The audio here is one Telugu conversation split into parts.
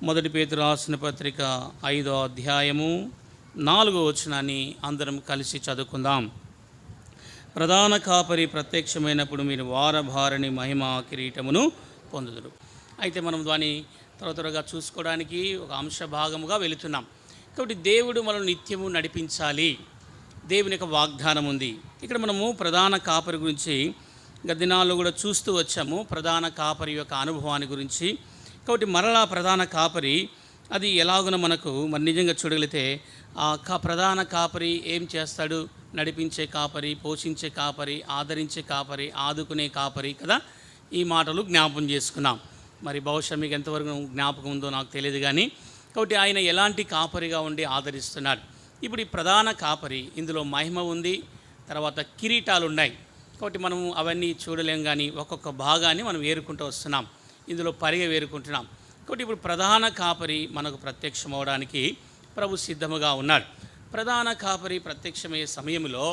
మొదటి పేతురు రాసిన పత్రిక 5వ అధ్యాయము 4వ వచనాన్ని అందరం కలిసి చదువుకుందాం. ప్రధాన కాపరి ప్రత్యక్షమైనప్పుడు మీరు వారభారని మహిమ కిరీటమును పొందుదురు. అయితే మనం దాన్ని త్వరగా చూసుకోవడానికి ఒక అంశ భాగముగా వెళుతున్నాం. కాబట్టి దేవుడు మనల్ని నిత్యము నడిపించాలి, దేవుని యొక్క వాగ్దానం ఉంది. ఇక్కడ మనము ప్రధాన కాపరి గురించి గత దినాల్లో కూడా చూస్తూ వచ్చాము, ప్రధాన కాపరి యొక్క అనుభవాన్ని గురించి. కాబట్టి మరలా ప్రధాన కాపరి అది ఎలాగున మనకు మరి నిజంగా చూడగలిగితే ప్రధాన కాపరి ఏం చేస్తాడు? నడిపించే కాపరి, పోషించే కాపరి, ఆదరించే కాపరి, ఆదుకునే కాపరి కదా. ఈ మాటలు జ్ఞాపకం చేసుకున్నాం. మరి బహుశా మీకు ఎంతవరకు జ్ఞాపకం ఉందో నాకు తెలియదు కానీ, కాబట్టి ఆయన ఎలాంటి కాపరిగా ఉండి ఆదరిస్తున్నాడు. ఇప్పుడు ఈ ప్రధాన కాపరి ఇందులో మహిమ ఉంది, తర్వాత కిరీటాలు ఉన్నాయి. కాబట్టి మనం అవన్నీ చూడలేం కానీ ఒక్కొక్క భాగాన్ని మనం వేరుకుంటూ వస్తున్నాం, ఇందులో పరిగె వేరుకుంటున్నాం. కాబట్టి ఇప్పుడు ప్రధాన కాపరి మనకు ప్రత్యక్షమవడానికి ప్రభు సిద్ధముగా ఉన్నాడు. ప్రధాన కాపరి ప్రత్యక్షమయ్యే సమయంలో,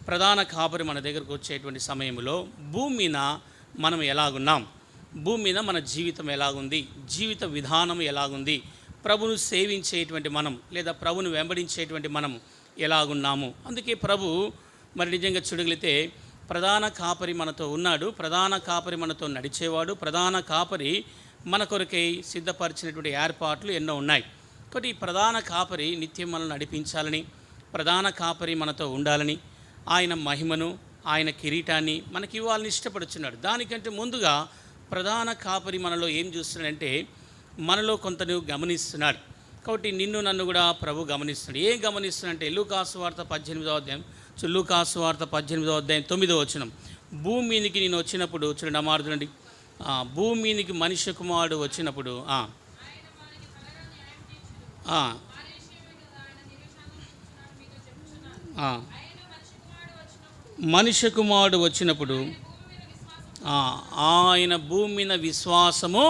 ప్రధాన కాపరి మన దగ్గరకు వచ్చేటువంటి సమయంలో భూమి మీద మనం ఎలాగున్నాం, భూమి మీద మన జీవితం ఎలాగుంది, జీవిత విధానం ఎలాగుంది, ప్రభును సేవించేటువంటి మనం లేదా ప్రభును వెంబడించేటువంటి మనం ఎలాగున్నాము. అందుకే ప్రభు మరి నిజంగా చూడగలిగితే ప్రధాన కాపరి మనతో ఉన్నాడు, ప్రధాన కాపరి మనతో నడిచేవాడు, ప్రధాన కాపరి మన కొరకై సిద్ధపరిచినటువంటి ఏర్పాట్లు ఎన్నో ఉన్నాయి. కాబట్టి ఈ ప్రధాన కాపరి నిత్యం మనల్ని నడిపించాలని, ప్రధాన కాపరి మనతో ఉండాలని, ఆయన మహిమను, ఆయన కిరీటాన్ని మనకి ఇవ్వాలని ఇష్టపడుచున్నాడు. దానికంటే ముందుగా ప్రధాన కాపరి మనలో ఏం చూస్తున్నాడంటే మనలో కొంతను గమనిస్తున్నాడు. కాబట్టి నిన్ను నన్ను కూడా ప్రభు గమనిస్తున్నాడు. ఏం గమనిస్తున్నాడంటే లూకాసు వార్త 18వ అధ్యాయం, లూకాసు వార్త 18వ అధ్యాయం 9వ వచనం. భూమి మీదకి నేను వచ్చినప్పుడు చూడండి, అమార్దునండి, భూమి మీదకి మనిషి కుమారుడు వచ్చినప్పుడు మనిషి కుమారుడు వచ్చినప్పుడు ఆయన భూమి మీద విశ్వాసము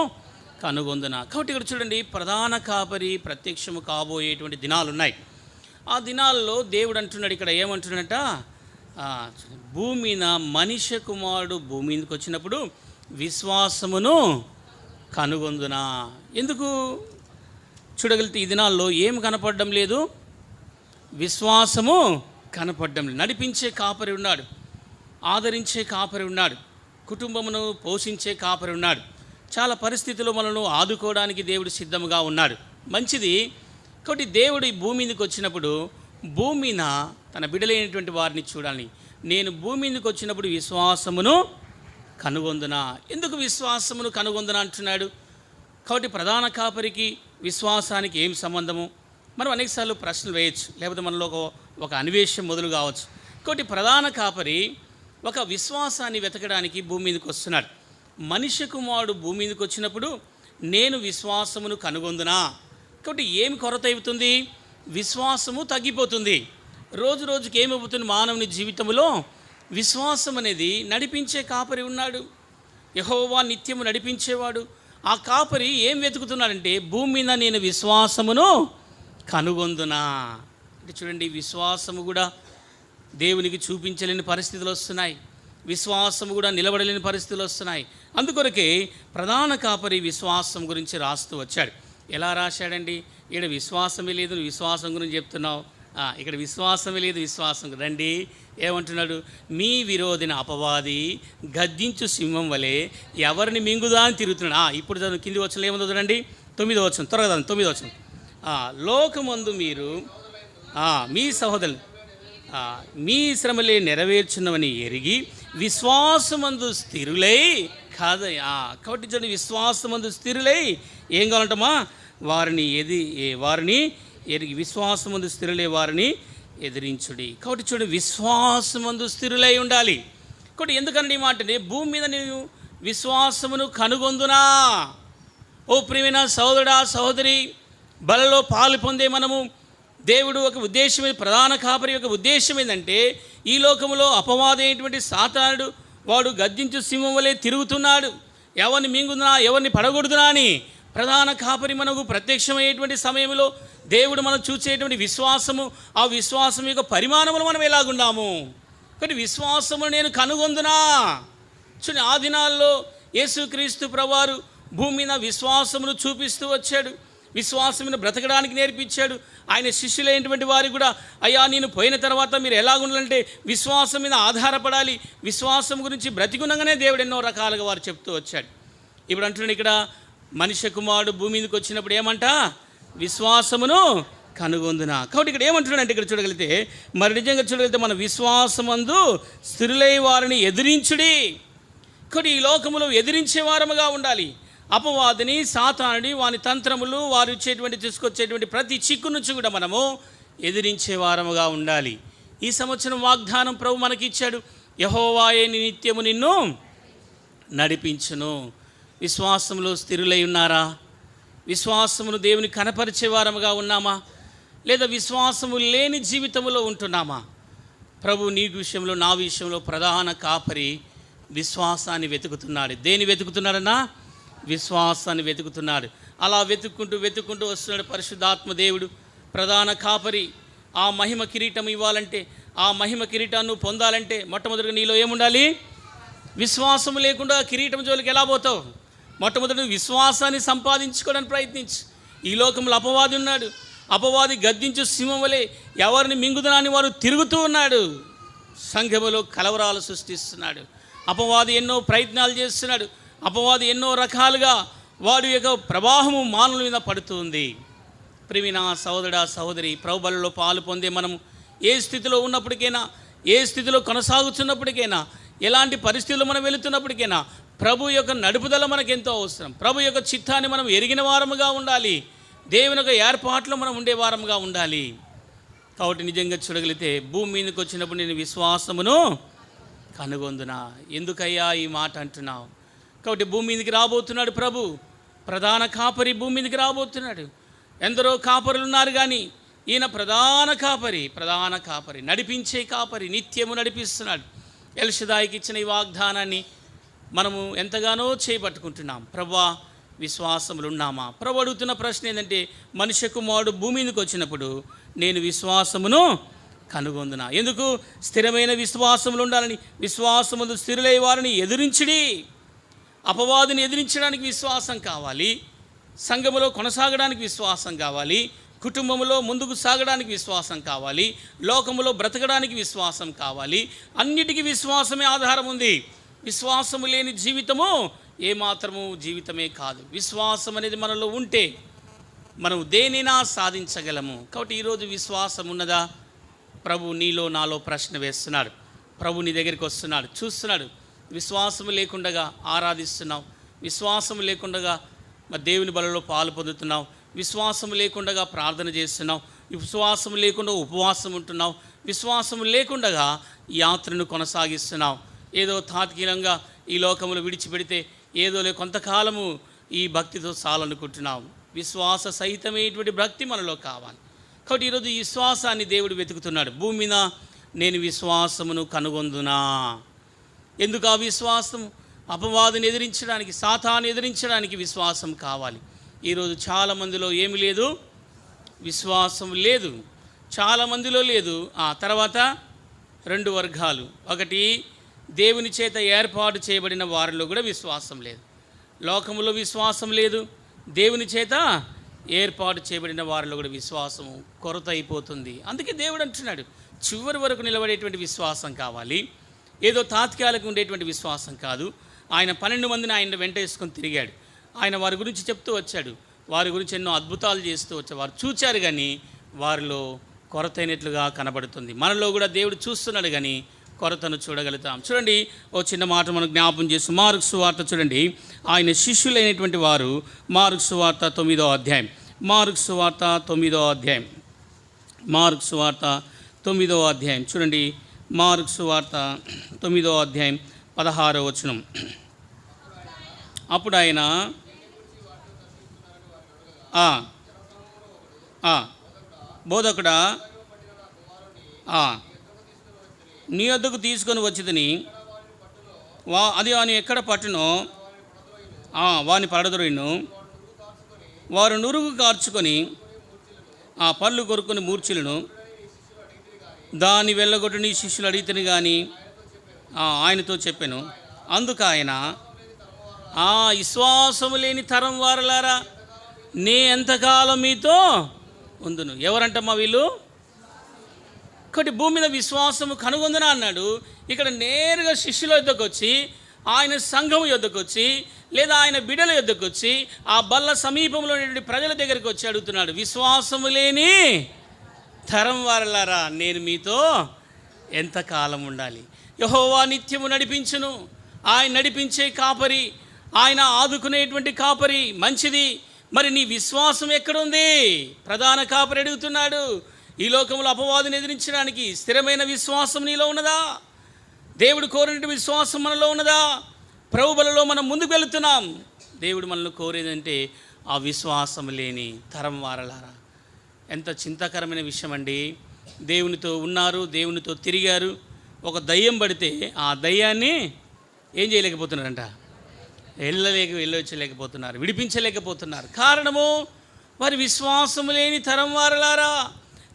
కనుగొందున. కాబట్టి ఇక్కడ చూడండి, ప్రధాన కాపరి ప్రత్యక్షము కాబోయేటువంటి దినాలు ఉన్నాయి. ఆ దినాల్లో దేవుడు అంటున్నాడు, ఇక్కడ ఏమంటున్నాడట, భూమి మీద మనిషి కుమారుడు భూమి మీదకి వచ్చినప్పుడు విశ్వాసమును కనుగొందున. ఎందుకు చూడగలిగితే ఈ దినాల్లో ఏం కనపడడం లేదు, విశ్వాసము కనపడడం లేదు. నడిపించే కాపరి ఉన్నాడు, ఆదరించే కాపరి ఉన్నాడు, కుటుంబమును పోషించే కాపరి ఉన్నాడు, చాలా పరిస్థితుల్లో మనల్ని ఆదుకోవడానికి దేవుడు సిద్ధముగా ఉన్నాడు. మంచిది. కాబట్టి దేవుడు ఈ భూమి మీదకి వచ్చినప్పుడు భూమి మీద తన బిడ్డలైనటువంటి వారిని చూడాలని, నేను భూమి మీదకి వచ్చినప్పుడు విశ్వాసమును కనుగొందున. ఎందుకు విశ్వాసమును కనుగొందున అంటున్నాడు? కాబట్టి ప్రధాన కాపరికి విశ్వాసానికి ఏం సంబంధము? మనం అనేకసార్లు ప్రశ్నలు వేయచ్చు, లేకపోతే మనలో ఒక అన్వేషణ మొదలు కావచ్చు. కాబట్టి ప్రధాన కాపరి ఒక విశ్వాసాన్ని వెతకడానికి భూమి మీదకి వస్తున్నాడు. మనిషి కుమారుడు భూమి మీదకి వచ్చినప్పుడు నేను విశ్వాసమును కనుగొందునా. కాబట్టి ఏమి కొరత అవుతుంది? విశ్వాసము తగ్గిపోతుంది. రోజు రోజుకి ఏమవుతుంది మానవుని జీవితంలో? విశ్వాసం అనేది నడిపించే కాపరి ఉన్నాడు, యెహోవా నిత్యము నడిపించేవాడు. ఆ కాపరి ఏం వెతుకుతున్నాడంటే భూమి మీద నేను విశ్వాసమును కనుగొందునా. అంటే చూడండి, విశ్వాసము కూడా దేవునికి చూపించలేని పరిస్థితులు వస్తున్నాయి, విశ్వాసము కూడా నిలబడలేని పరిస్థితులు వస్తున్నాయి. అందుకొరకే ప్రధాన కాపరి విశ్వాసం గురించి రాస్తూ వచ్చాడు. ఎలా రాశాడండి? ఇక్కడ విశ్వాసమే లేదు, విశ్వాసం గురించి చెప్తున్నావు. ఇక్కడ విశ్వాసమే లేదు, విశ్వాసం రండి. ఏమంటున్నాడు? మీ విరోధిన అపవాది గద్దించు సింహం వలె ఎవరిని మింగుదా అని తిరుగుతున్నాడు. ఇప్పుడు చదువు, కింది వచ్చిన ఏముందో చూడండి, 9వ వచనం, త్వరగా 9వ వచనం. లోకమందు మీరు మీ సహోదరులు మీ శ్రమలే నెరవేర్చున్నవని ఎరిగి విశ్వాసమందు స్థిరులై కాదయ్యా. కాబట్టి చూడండి, విశ్వాసమందు స్థిరులై ఏం కావాలంటమా? వారిని ఎరిగి విశ్వాసమందు స్థిరులై వారిని ఎదిరించుడి. కాబట్టి చూడండి, విశ్వాసమందు స్థిరులై ఉండాలి. కాబట్టి ఎందుకంటే ఈ మాటని భూమి మీద నేను విశ్వాసమును కనుగొందునా. ఓ ప్రియమైన సహోదరుడా, సహోదరి, బలలో పాలు పొందే మనము దేవుడు ఒక ఉద్దేశం, ప్రధాన కాపరి యొక్క ఉద్దేశం ఏంటంటే ఈ లోకంలో అపవాదైనటువంటి సాతానుడు వాడు గద్దించు సింహం వలె తిరుగుతున్నాడు, ఎవరిని మింగుదునా, ఎవరిని పడగొడుదునా అని. ప్రధాన కాపరి మనకు ప్రత్యక్షమయ్యేటువంటి సమయంలో దేవుడు మనం చూసేటువంటి విశ్వాసము, ఆ విశ్వాసం యొక్క పరిమాణములు మనం ఎలాగున్నాము. కాబట్టి విశ్వాసము నేను కనుగొందునా. చూడండి, ఆ దినాల్లో యేసుక్రీస్తు ప్రభువారు భూమి మీద విశ్వాసమును చూపిస్తూ వచ్చాడు. విశ్వాసం మీద బ్రతకడానికి నేర్పించాడు. ఆయన శిష్యులైనటువంటి వారికి కూడా, అయ్యా నేను పోయిన తర్వాత మీరు ఎలాగుండాలంటే విశ్వాసం మీద ఆధారపడాలి, విశ్వాసం గురించి బ్రతికునగానే దేవుడు ఎన్నో రకాలుగా వారు చెప్తూ వచ్చాడు. ఇప్పుడు అంటున్నాడు ఇక్కడ, మనిషి కుమారుడు భూమి మీదకి వచ్చినప్పుడు ఏమంట, విశ్వాసమును కనుగొందునా. కాబట్టి ఇక్కడ ఏమంటున్నాడు అంటే, ఇక్కడ చూడగలిగితే, మరి నిజంగా చూడగలిగితే మన విశ్వాసమందు స్థిరులై వారిని ఎదిరించుడి. కాబట్టి ఈ లోకములో ఎదిరించే వారముగా ఉండాలి. అపవాదిని, సాతానుడి, వాని తంత్రములు, వారు ఇచ్చేటువంటి తీసుకొచ్చేటువంటి ప్రతి చిక్కు నుంచి కూడా మనము ఎదిరించే వారముగా ఉండాలి. ఈ సంవత్సరం వాగ్దానం ప్రభు మనకి ఇచ్చాడు, యెహోవాయే నిత్యము నిన్ను నడిపించును. విశ్వాసంలో స్థిరులై ఉన్నారా? విశ్వాసమును దేవుని కనపరిచే వారముగా ఉన్నామా? లేదా విశ్వాసము లేని జీవితంలో ఉంటున్నామా? ప్రభు నీ విషయంలో, నా విషయంలో ప్రధాన కాపరి విశ్వాసాన్ని వెతుకుతున్నాడు. దేని వెతుకుతున్నాడన్నా? విశ్వాసాన్ని వెతుకుతున్నాడు. అలా వెతుక్కుంటూ వస్తున్నాడు పరిశుద్ధాత్మ దేవుడు, ప్రధాన కాపరి. ఆ మహిమ కిరీటం ఇవ్వాలంటే, ఆ మహిమ కిరీటాన్ని పొందాలంటే మొట్టమొదటిగా నీలో ఏముండాలి? విశ్వాసం లేకుండా కిరీటం జోలికి ఎలా పోతావు? మొట్టమొదటి విశ్వాసాన్ని సంపాదించుకోవడానికి ప్రయత్నించు. ఈ లోకంలో అపవాది ఉన్నాడు. అపవాది గద్దించు సింహం వలె ఎవరిని మింగుదనాన్ని వారు తిరుగుతూ ఉన్నాడు. సంఘములో కలవరాలు సృష్టిస్తున్నాడు. అపవాది ఎన్నో ప్రయత్నాలు చేస్తున్నాడు. అపవాది ఎన్నో రకాలుగా వాడి యొక్క ప్రవాహము మానవుల మీద పడుతుంది. ప్రియమైన సహోదరుడా, సహోదరి, ప్రభు బలిలో పాలు పొందే మనము ఏ స్థితిలో ఉన్నప్పటికైనా, ఏ స్థితిలో కొనసాగుతున్నప్పటికైనా, ఎలాంటి పరిస్థితుల్లో మనం వెళుతున్నప్పటికైనా ప్రభు యొక్క నడుపుదల మనకు ఎంతో అవసరం. ప్రభు యొక్క చిత్తాన్ని మనం ఎరిగిన వారముగా ఉండాలి. దేవుని యొక్క ఏర్పాట్లో మనం ఉండే వారముగా ఉండాలి. కాబట్టి నిజంగా చూడగలిగితే భూమి మీదకి వచ్చినప్పుడు నేను విశ్వాసమును కనుగొందునా. ఎందుకయ్యా ఈ మాట అంటున్నావు? కాబట్టి భూమి మీదకి రాబోతున్నాడు ప్రభు, ప్రధాన కాపరి భూమి మీదకి రాబోతున్నాడు. ఎందరో కాపరులు ఉన్నారు కానీ ఈయన ప్రధాన కాపరి, నడిపించే కాపరి, నిత్యము నడిపిస్తున్నాడు. ఎల్షదాయికి ఇచ్చిన ఈ వాగ్దానాన్ని మనము ఎంతగానో చేపట్టుకుంటున్నాం. ప్రభువా, విశ్వాసములు ఉన్నామా? ప్రభు అడుగుతున్న ప్రశ్న ఏంటంటే, మనిషి కుమారుడు భూమి మీదకి వచ్చినప్పుడు నేను విశ్వాసమును కనుగొందునా. ఎందుకు? స్థిరమైన విశ్వాసములు ఉండాలని. విశ్వాసములు స్థిరులై వారిని ఎదిరించుడి. అపవాదిని ఎదిరించడానికి విశ్వాసం కావాలి. సంఘములో కొనసాగడానికి విశ్వాసం కావాలి. కుటుంబంలో ముందుకు సాగడానికి విశ్వాసం కావాలి. లోకములో బ్రతకడానికి విశ్వాసం కావాలి. అన్నిటికీ విశ్వాసమే ఆధారం ఉంది. విశ్వాసము లేని జీవితము ఏమాత్రము జీవితమే కాదు. విశ్వాసం అనేది మనలో ఉంటే మనం దేనినా సాధించగలము. కాబట్టి ఈరోజు విశ్వాసం ఉన్నదా? ప్రభు నీలో నాలో ప్రశ్న వేస్తున్నాడు. ప్రభు నీ దగ్గరికి వస్తున్నాడు, చూస్తున్నాడు. విశ్వాసం లేకుండా ఆరాధిస్తున్నావు, విశ్వాసం లేకుండా మరి దేవుని బలలో పాలు పొందుతున్నావు, విశ్వాసం లేకుండా ప్రార్థన చేస్తున్నావు, విశ్వాసం లేకుండా ఉపవాసం ఉంటున్నావు, విశ్వాసం లేకుండా యాత్రను కొనసాగిస్తున్నావు. ఏదో తాత్కాలికంగా ఈ లోకములు విడిచిపెడితే ఏదో కొంతకాలము ఈ భక్తితో చాలనుకుంటున్నావు. విశ్వాస సహితమైనటువంటి భక్తి మనలో కావాలి. కాబట్టి ఈరోజు ఈ విశ్వాసాన్ని దేవుడు వెతుకుతున్నాడు. భూమి మీద నేను విశ్వాసమును కనుగొందునా. ఎందుకు ఆ విశ్వాసం? అపవాదిని ఎదిరించడానికి, సాతాను ఎదిరించడానికి విశ్వాసం కావాలి. ఈరోజు చాలామందిలో ఏమి లేదు? విశ్వాసం లేదు. చాలామందిలో లేదు. తర్వాత రెండు వర్గాలు. ఒకటి, దేవుని చేత ఏర్పాటు చేయబడిన వారిలో కూడా విశ్వాసం లేదు. లోకములో విశ్వాసం లేదు, దేవుని చేత ఏర్పాటు చేయబడిన వారిలో కూడా విశ్వాసము కొరత అయిపోతుంది. అందుకే దేవుడు అంటున్నాడు, చివరి వరకు నిలబడేటువంటి విశ్వాసం కావాలి. ఏదో తాత్కాలికంగా ఉండేటువంటి విశ్వాసం కాదు. ఆయన 12 మందిని ఆయన వెంట వేసుకొని తిరిగాడు. ఆయన వారి గురించి చెప్తూ వచ్చాడు. వారి గురించి ఎన్నో అద్భుతాలు చేస్తూ వచ్చారు. వారు చూచారు కానీ వారిలో కొరత అయినట్లుగా కనబడుతుంది. మనలో కూడా దేవుడు చూస్తున్నాడు కానీ కొరతను చూడగలుగుతాం. చూడండి, ఓ చిన్న మాట మనం జ్ఞాపం చేసి మార్కు సువార్త చూడండి. ఆయన శిష్యులైనటువంటి వారు మార్కు సువార్త 9వ అధ్యాయం, మార్కు సువార్త 9వ అధ్యాయం, మార్కు సువార్త 9వ అధ్యాయం చూడండి. మార్కు సువార్త 9వ అధ్యాయం 16వ వచనం. అప్పుడు ఆయన బోధకుడా, నీ వద్దకు తీసుకొని వచ్చిదని అది వాని ఎక్కడ పట్టునో వాని పడదొరిను. వారు నురుగు కార్చుకొని ఆ పళ్ళు కొరుకొని మూర్ఛలను దాన్ని వెళ్ళగొట్టు నీ శిష్యులు అడిగితేని కానీ ఆయనతో చెప్పాను. అందుకు ఆయన, విశ్వాసము లేని తరం వారలారా, నే ఎంతకాలం మీతో ఉందును. ఎవరంటమ్మా వీళ్ళు? ఒకటి భూమి మీద విశ్వాసము కనుగొందునా అన్నాడు. ఇక్కడ నేరుగా శిష్యుల యొద్దకు వచ్చి, ఆయన సంఘం యొద్దకు వచ్చి, లేదా ఆయన బిడ్డల యొద్దకు వచ్చి, ఆ బల్ల సమీపంలో ప్రజల దగ్గరికి వచ్చి అడుగుతున్నాడు, విశ్వాసము లేని తరం వారలారా, నేను మీతో ఎంతకాలం ఉండాలి? యెహోవా నిత్యము నడిపించును. ఆయన నడిపించే కాపరి, ఆయన ఆదుకునేటువంటి కాపరి మంచిది. మరి నీ విశ్వాసం ఎక్కడుంది? ప్రధాన కాపరి అడుగుతున్నాడు. ఈ లోకంలో అపవాదిని ఎదిరించడానికి స్థిరమైన విశ్వాసం నీలో ఉన్నదా? దేవుడు కోరినటువంటి విశ్వాసం మనలో ఉన్నదా? ప్రభు బలలో మనం ముందుకు వెళుతున్నాం. దేవుడు మనల్ని కోరేదంటే ఆ విశ్వాసం లేని తరం వారలారా. ఎంత చింతాకరమైన విషయం అండి. దేవునితో ఉన్నారు, దేవునితో తిరిగారు. ఒక దయ్యం పడితే ఆ దయ్యాన్ని ఏం చేయలేకపోతున్నారంట? వెళ్ళొచ్చలేకపోతున్నారు, విడిపించలేకపోతున్నారు. కారణము వారి విశ్వాసం లేని తరం వారలారా,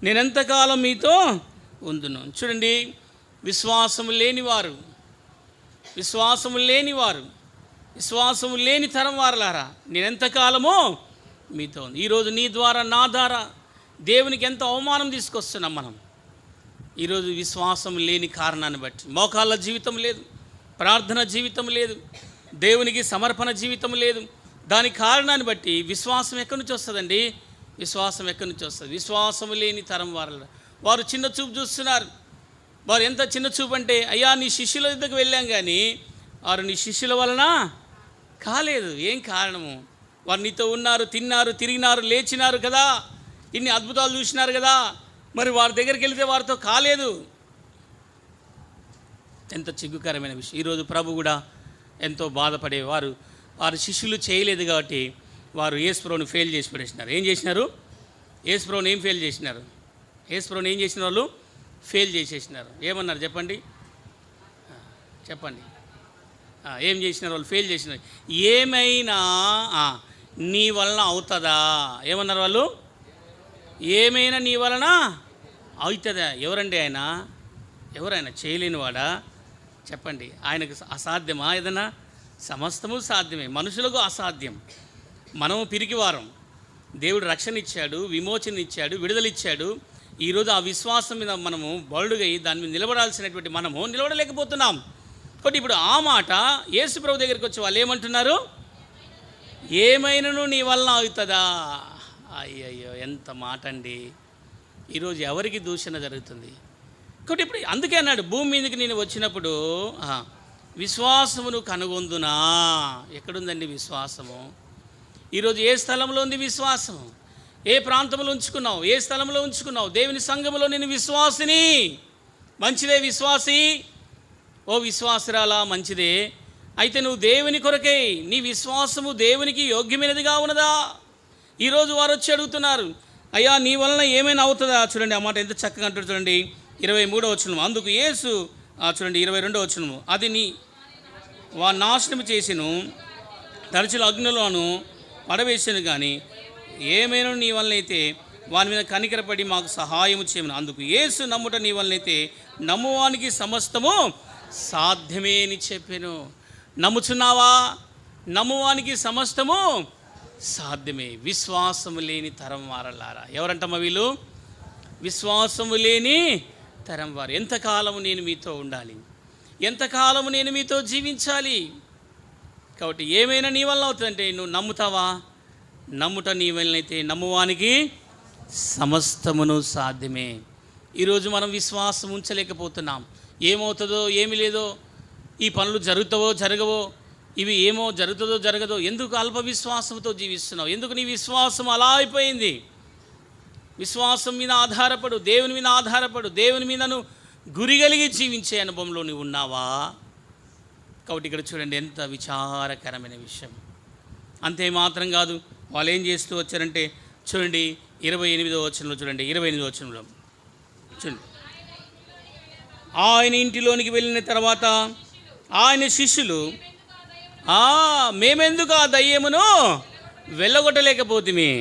నేనెంతకాలం మీతో ఉందును. చూడండి, విశ్వాసము లేనివారు, విశ్వాసము లేని తరం వారలారా, నేనెంతకాలమో మీతో ఉంది. ఈరోజు నీ ద్వారా, నా ద్వారా దేవునికి ఎంత అవమానం తీసుకొస్తున్నాం మనం. ఈరోజు విశ్వాసం లేని కారణాన్ని బట్టి మోకాళ్ళ జీవితం లేదు, ప్రార్థన జీవితం లేదు, దేవునికి సమర్పణ జీవితం లేదు. దాని కారణాన్ని బట్టి విశ్వాసం ఎక్కడి నుంచి వస్తుందండి? విశ్వాసం ఎక్కడి నుంచి వస్తుంది? విశ్వాసము లేని తరం వారు చిన్న చూపు చూస్తున్నారు. వారు ఎంత చిన్న చూపు అంటే, అయ్యా నీ శిష్యుల దగ్గరికి వెళ్ళాం కానీ వారు నీ శిష్యుల వలన కాలేదు. ఏం కారణము? వారు నీతో ఉన్నారు, తిన్నారు, తిరిగినారు, లేచినారు కదా, ఇన్ని అద్భుతాలు చూసినారు కదా, మరి వారి దగ్గరికి వెళితే వారితో కాలేదు. ఎంత చిగ్గుకరమైన విషయం. ఈరోజు ప్రభు కూడా ఎంతో బాధపడేవారు. వారు శిష్యులు చేయలేదు కాబట్టి వారు యేసుప్రభుని ఫెయిల్ చేసి పడేసినారు. ఏం చేసినారు? యేసుప్రభుని ఏం ఫెయిల్ చేసినారు? యేసుప్రభుని ఏం చేసిన వాళ్ళు? ఫెయిల్ చేసేసినారు. ఏమన్నారు చెప్పండి? ఏం చేసినారు వాళ్ళు? ఫెయిల్ చేసినారు. ఏమైనా నీ వలన అవుతుందా? ఏమన్నారు వాళ్ళు? ఏమైనా నీ వలన అవుతుందా? ఎవరండి ఆయన? ఎవరైనా చేయలేనివాడా? చెప్పండి. ఆయనకు అసాధ్యమా ఏదన్నా? సమస్తము సాధ్యమే. మనుషులకు అసాధ్యం. మనము పిరికివారం. దేవుడు రక్షణ ఇచ్చాడు, విమోచన ఇచ్చాడు, విడుదలిచ్చాడు. ఈరోజు ఆ విశ్వాసం మీద మనము బలుడుగా దాని మీద నిలబడాల్సినటువంటి మనము నిలబడలేకపోతున్నాం. కాబట్టి ఇప్పుడు ఆ మాట యేసు ప్రభు దగ్గరికి వచ్చి వాళ్ళు ఏమంటున్నారు? ఏమైనాను నీ వలన అవుతుందా? అయ్యయ్యో, ఎంత మాట అండి. ఈరోజు ఎవరికి దూషణ జరుగుతుంది? కాబట్టి ఇప్పుడు అందుకే అన్నాడు, భూమి మీదకి నేను వచ్చినప్పుడు విశ్వాసమును కనుగొందునా. ఎక్కడుందండి విశ్వాసము? ఈరోజు ఏ స్థలంలో ఉంది విశ్వాసము? ఏ ప్రాంతంలో ఉంచుకున్నావు? ఏ స్థలంలో ఉంచుకున్నావు? దేవుని సంఘములో నేను విశ్వాసిని. మంచిదే విశ్వాసి, ఓ విశ్వాసరాలా, మంచిదే. అయితే నువ్వు దేవుని కొరకే, నీ విశ్వాసము దేవునికి యోగ్యమైనదిగా ఉన్నదా? ఈరోజు వారు వచ్చి అడుగుతున్నారు, అయ్యా నీ వలన ఏమైనా అవుతుందా? చూడండి ఆ మాట ఎంత చక్కగా అంటారు. చూడండి 23వ వచనం. అందుకు యేసు చూడండి 22వ వచనము, అది నీ నాశనం చేసిను, తరచుల అగ్నిలోను పడవేసాను, కానీ ఏమైనా నీ వలనైతే వాని మీద కనికరపడి మాకు సహాయము చేయమని. అందుకు యేసు, నమ్ముట నీ వలనైతే నమ్మువానికి సమస్తము సాధ్యమే అని చెప్పాను. నమ్ముచున్నావా? నమ్మువానికి సమస్తము సాధ్యమే. విశ్వాసము లేని తరం వారలారా. ఎవరంటమ్మా వీళ్ళు? విశ్వాసము లేని తరం వారు. ఎంతకాలము నేను మీతో ఉండాలి? ఎంతకాలము నేను మీతో జీవించాలి? కాబట్టి ఏమైనా నీ వల్ల అవుతుందంటే నువ్వు నమ్ముతావా? నమ్ముట నీ వలనైతే నమ్మువానికి సమస్తమును సాధ్యమే. ఈరోజు మనం విశ్వాసం ఉంచలేకపోతున్నాం. ఏమవుతుందో ఏమి లేదో, ఈ పనులు జరుగుతావో జరగవో, ఇవి ఏమో జరుగుతుందో జరగదో. ఎందుకు అల్ప విశ్వాసంతో జీవిస్తున్నావు? ఎందుకు నీ విశ్వాసం అలా అయిపోయింది? విశ్వాసం మీద ఆధారపడు, దేవుని మీద ఆధారపడు. దేవుని మీదను గురి కలిగి జీవించే అనుభవంలో నువ్వు ఉన్నావా? కాబట్టి ఇక్కడ చూడండి ఎంత విచారకరమైన విషయం. అంతే మాత్రం కాదు, వాళ్ళు ఏం చేస్తూ వచ్చారంటే చూడండి 28వ వచనంలో, చూడండి 28వ వచనంలో చూడండి, ఆయన ఇంటిలోనికి వెళ్ళిన తర్వాత ఆయన శిష్యులు, మేమెందుకు ఆ దయ్యమును వెళ్ళగొట్టలేకపోతుమి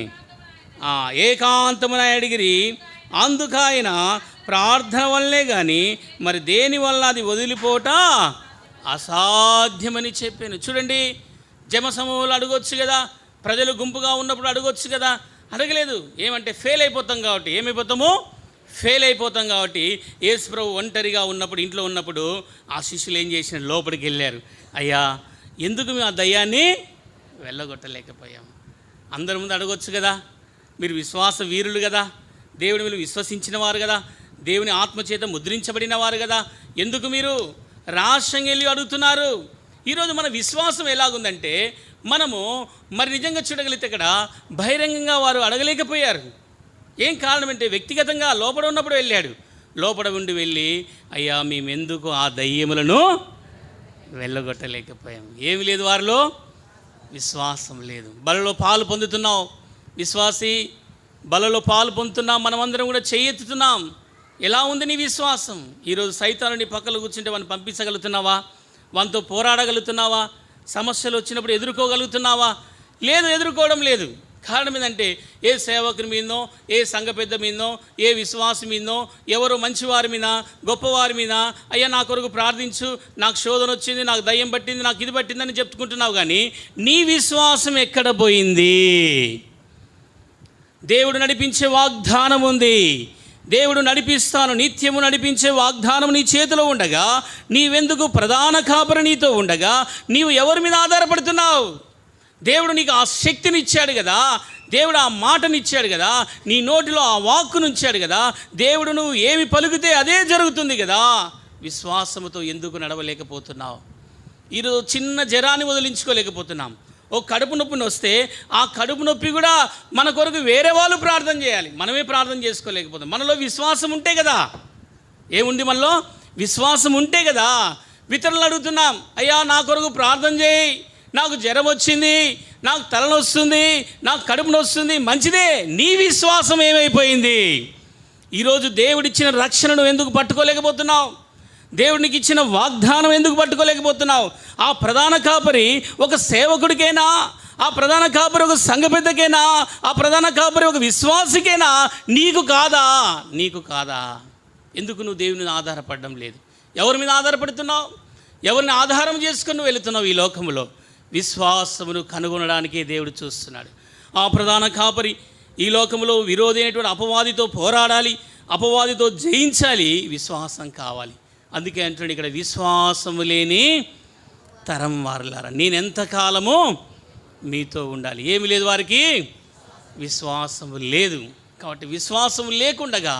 ఏకాంతమున అడిగిరి. అందుకు ఆయన ప్రార్థన వల్లే కానీ మరి దేని వల్ల అది వదిలిపోట అసాధ్యమని చెప్పాను. చూడండి, జమ సమూహాలు అడగొచ్చు కదా, ప్రజలు గుంపుగా ఉన్నప్పుడు అడగొచ్చు కదా, అడగలేదు. ఏమంటే ఫెయిల్ అయిపోతాం కాబట్టి. ఫెయిల్ అయిపోతాం కాబట్టి యేసు ప్రభు ఒంటరిగా ఉన్నప్పుడు, ఇంట్లో ఉన్నప్పుడు ఆ శిష్యులు ఏం చేసిన, లోపలికి వెళ్ళారు. అయ్యా, ఎందుకు మేము ఆ దయ్యాన్ని వెళ్ళగొట్టలేకపోయాం? అందరి ముందు అడగొచ్చు కదా, మీరు విశ్వాస వీరులు కదా, దేవుని మీరు విశ్వసించిన వారు కదా, దేవుని ఆత్మచేత ముద్రించబడిన వారు కదా, ఎందుకు మీరు రహస్యంగా వెళ్ళి అడుగుతున్నారు? ఈరోజు మన విశ్వాసం ఎలాగుందంటే, మనము మరి నిజంగా చూడగలిగితే ఇక్కడ బహిరంగంగా వారు అడగలేకపోయారు. ఏం కారణం అంటే, వ్యక్తిగతంగా లోపల ఉన్నప్పుడు వెళ్ళాడు. లోపల ఉండి వెళ్ళి, అయ్యా మేమెందుకు ఆ దయ్యములను వెళ్ళగొట్టలేకపోయాం? ఏమి లేదు వారిలో, విశ్వాసం లేదు. బలలో పాలు పొందుతున్నావు విశ్వాసి, బలలో పాలు పొందుతున్నాం. మనమందరం కూడా చేయెత్తుతున్నాం. ఎలా ఉంది నీ విశ్వాసం? ఈరోజు సైతాను నీ పక్కన కూర్చుంటే వాడిని పంపించగలుగుతున్నావా? వానితో పోరాడగలుగుతున్నావా? సమస్యలు వచ్చినప్పుడు ఎదుర్కోగలుగుతున్నావా? లేదు, ఎదుర్కోవడం లేదు. కారణం ఏంటంటే, ఏ సేవకుని మీదనో, ఏ సంఘ పెద్ద మీదనో, ఏ విశ్వాసం మీదనో, ఎవరో మంచివారి మీద, గొప్పవారి మీద, అయ్యా నా కొరకు ప్రార్థించు, నాకు శోధన వచ్చింది, నాకు దయ్యం పట్టింది, నాకు ఇది పట్టిందని చెప్పుకుంటున్నావు. కానీ నీ విశ్వాసం ఎక్కడ పోయింది? దేవుడు నడిపించే వాగ్దానం ఉంది. దేవుడు నడిపిస్తాను, నిత్యము నడిపించే వాగ్దానం నీ చేతిలో ఉండగా, నీవెందుకు ప్రధాన కాపరి నీతో ఉండగా నీవు ఎవరి మీద ఆధారపడుతున్నావు? దేవుడు నీకు ఆ శక్తిని ఇచ్చాడు కదా, దేవుడు ఆ మాటనిచ్చాడు కదా, నీ నోటిలో ఆ వాక్కును ఉంచాడు కదా, దేవుడు నువ్వు ఏమి పలుకుతే అదే జరుగుతుంది కదా. విశ్వాసముతో ఎందుకు నడవలేకపోతున్నావు? ఈరోజు చిన్న జ్వరాన్ని వదిలించుకోలేకపోతున్నాం. ఓ కడుపు నొప్పిని వస్తే ఆ కడుపు నొప్పి కూడా మన కొరకు వేరే వాళ్ళు ప్రార్థన చేయాలి, మనమే ప్రార్థన చేసుకోలేకపోతాం. మనలో విశ్వాసం ఉంటే కదా. ఏముంది మనలో? విశ్వాసం ఉంటే కదా. ఇతరులను అడుగుతున్నాం, అయ్యా నా కొరకు ప్రార్థన చేయి, నాకు జ్వరం వచ్చింది, నాకు తలనొస్తుంది, నాకు కడుపు నొస్తుంది. మంచిదే. నీ విశ్వాసం ఏమైపోయింది? ఈరోజు దేవుడిచ్చిన రక్షణను ఎందుకు పట్టుకోలేకపోతున్నావు? దేవుడికి ఇచ్చిన వాగ్దానం ఎందుకు పట్టుకోలేకపోతున్నావు? ఆ ప్రధాన కాపరి ఒక సేవకుడికైనా, ఆ ప్రధాన కాపరి ఒక సంఘ పెద్దకైనా, ఆ ప్రధాన కాపరి ఒక విశ్వాసికైనా నీకు కాదా? నీకు కాదా? ఎందుకు నువ్వు దేవుని మీద ఆధారపడడం లేదు? ఎవరి మీద ఆధారపడుతున్నావు? ఎవరిని ఆధారం చేసుకుని నువ్వు వెళుతున్నావు ఈ లోకంలో? విశ్వాసమును కనుగొనడానికే దేవుడు చూస్తున్నాడు. ఆ ప్రధాన కాపరి ఈ లోకంలో విరోధి అయినటువంటి అపవాదితో పోరాడాలి, అపవాదితో జయించాలి. విశ్వాసం కావాలి. అందుకే అంటున్నాడు ఇక్కడ, విశ్వాసము లేని తరం వారులారా నేనెంతకాలము మీతో ఉండాలి. ఏమి లేదు వారికి, విశ్వాసము లేదు. కాబట్టి విశ్వాసము లేకుండగా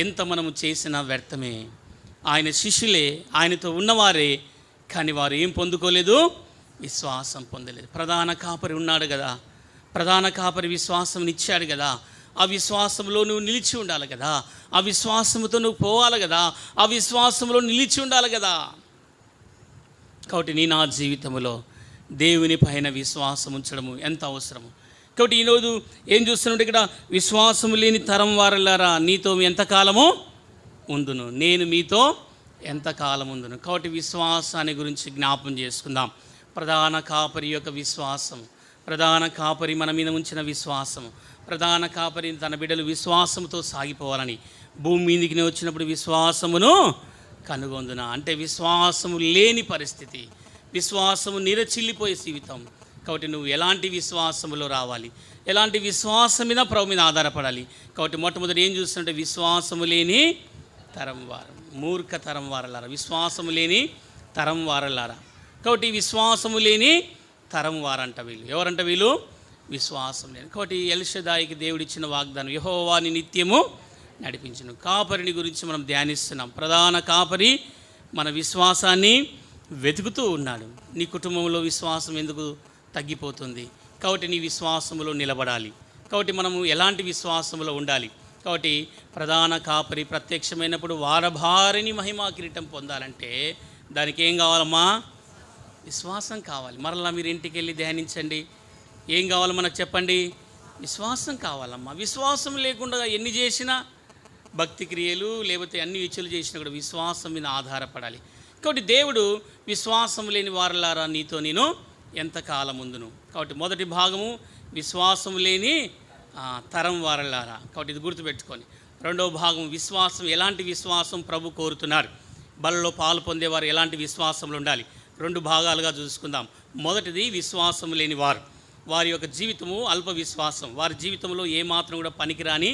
ఎంత మనము చేసినా వ్యర్థమే. ఆయన శిష్యులే, ఆయనతో ఉన్నవారే, కానీ వారు ఏం పొందుకోలేదు? విశ్వాసం పొందలేదు. ప్రధాన కాపరి ఉన్నాడు కదా, ప్రధాన కాపరి విశ్వాసం ఇచ్చాడు కదా, ఆ విశ్వాసంలో నువ్వు నిలిచి ఉండాలి కదా, ఆ విశ్వాసంతో నువ్వు పోవాలి కదా, ఆ విశ్వాసంలో నిలిచి ఉండాలి కదా. కాబట్టి నా జీవితంలో దేవుని పైన విశ్వాసం ఉంచడము ఎంత అవసరము. కాబట్టి ఈరోజు ఏం చూస్తున్నాడు ఇక్కడ, విశ్వాసము లేని తరం వారలారా నీతో ఎంతకాలము ఉందును, నేను మీతో ఎంతకాలం ఉందును. కాబట్టి విశ్వాసాన్ని గురించి జ్ఞాపం చేసుకుందాం. ప్రధాన కాపరి యొక్క విశ్వాసం, ప్రధాన కాపరి మన మీద ఉంచిన విశ్వాసం, ప్రధాన కాపరి తన బిడ్డలు విశ్వాసంతో సాగిపోవాలని భూమి మీదికి వచ్చినప్పుడు విశ్వాసమును కనుగొందున అంటే విశ్వాసము లేని పరిస్థితి, విశ్వాసము నిరచిల్లిపోయే జీవితం. కాబట్టి నువ్వు ఎలాంటి విశ్వాసములో రావాలి, ఎలాంటి విశ్వాసం మీద ప్రభు మీద ఆధారపడాలి. కాబట్టి మొట్టమొదటి ఏం చూస్తుంటే, విశ్వాసము లేని తరం వారు, మూర్ఖ తరం వారలారా, విశ్వాసము లేని తరం వారలారా. కాబట్టి విశ్వాసము లేని తరం వారంట వీళ్ళు. ఎవరంట వీళ్ళు? విశ్వాసం లేని. కాబట్టి ఎల్షదాయికి దేవుడిచ్చిన వాగ్దానం, యెహోవాని నిత్యము నడిపించును. కాపరిని గురించి మనం ధ్యానిస్తున్నాం. ప్రధాన కాపరి మన విశ్వాసాన్ని వెతుకుతూ ఉన్నాడు. నీ కుటుంబంలో విశ్వాసం ఎందుకు తగ్గిపోతుంది? కాబట్టి నీ విశ్వాసములో నిలబడాలి. కాబట్టి మనము ఎలాంటి విశ్వాసములో ఉండాలి? కాబట్టి ప్రధాన కాపరి ప్రత్యక్షమైనప్పుడు వారభారిని మహిమా కిరీటం పొందాలంటే దానికి ఏం కావాలమ్మా? విశ్వాసం కావాలి. మరలా మీరు ఇంటికి వెళ్ళి ధ్యానించండి. ఏం కావాలి మనకు చెప్పండి? విశ్వాసం కావాలమ్మా. విశ్వాసం లేకుండా ఎన్ని చేసినా, భక్తి క్రియలు లేకపోతే అన్ని విచ్చులు చేసినా కూడా విశ్వాసం మీద ఆధారపడాలి. కాబట్టి దేవుడు విశ్వాసం లేని వారలారా నీతో నేను ఎంతకాలం ఉందును. కాబట్టి మొదటి భాగము విశ్వాసం లేని తరం వారలారా. కాబట్టి ఇది గుర్తుపెట్టుకొని, రెండవ భాగం విశ్వాసం, ఎలాంటి విశ్వాసం ప్రభు కోరుతున్నారు, బలలో పాలు పొందేవారు ఎలాంటి విశ్వాసంలో ఉండాలి. రెండు భాగాలుగా చూసుకుందాం. మొదటిది విశ్వాసం లేని వారు. వారి యొక్క జీవితము అల్ప విశ్వాసం. వారి జీవితంలో ఏమాత్రం కూడా పనికిరాని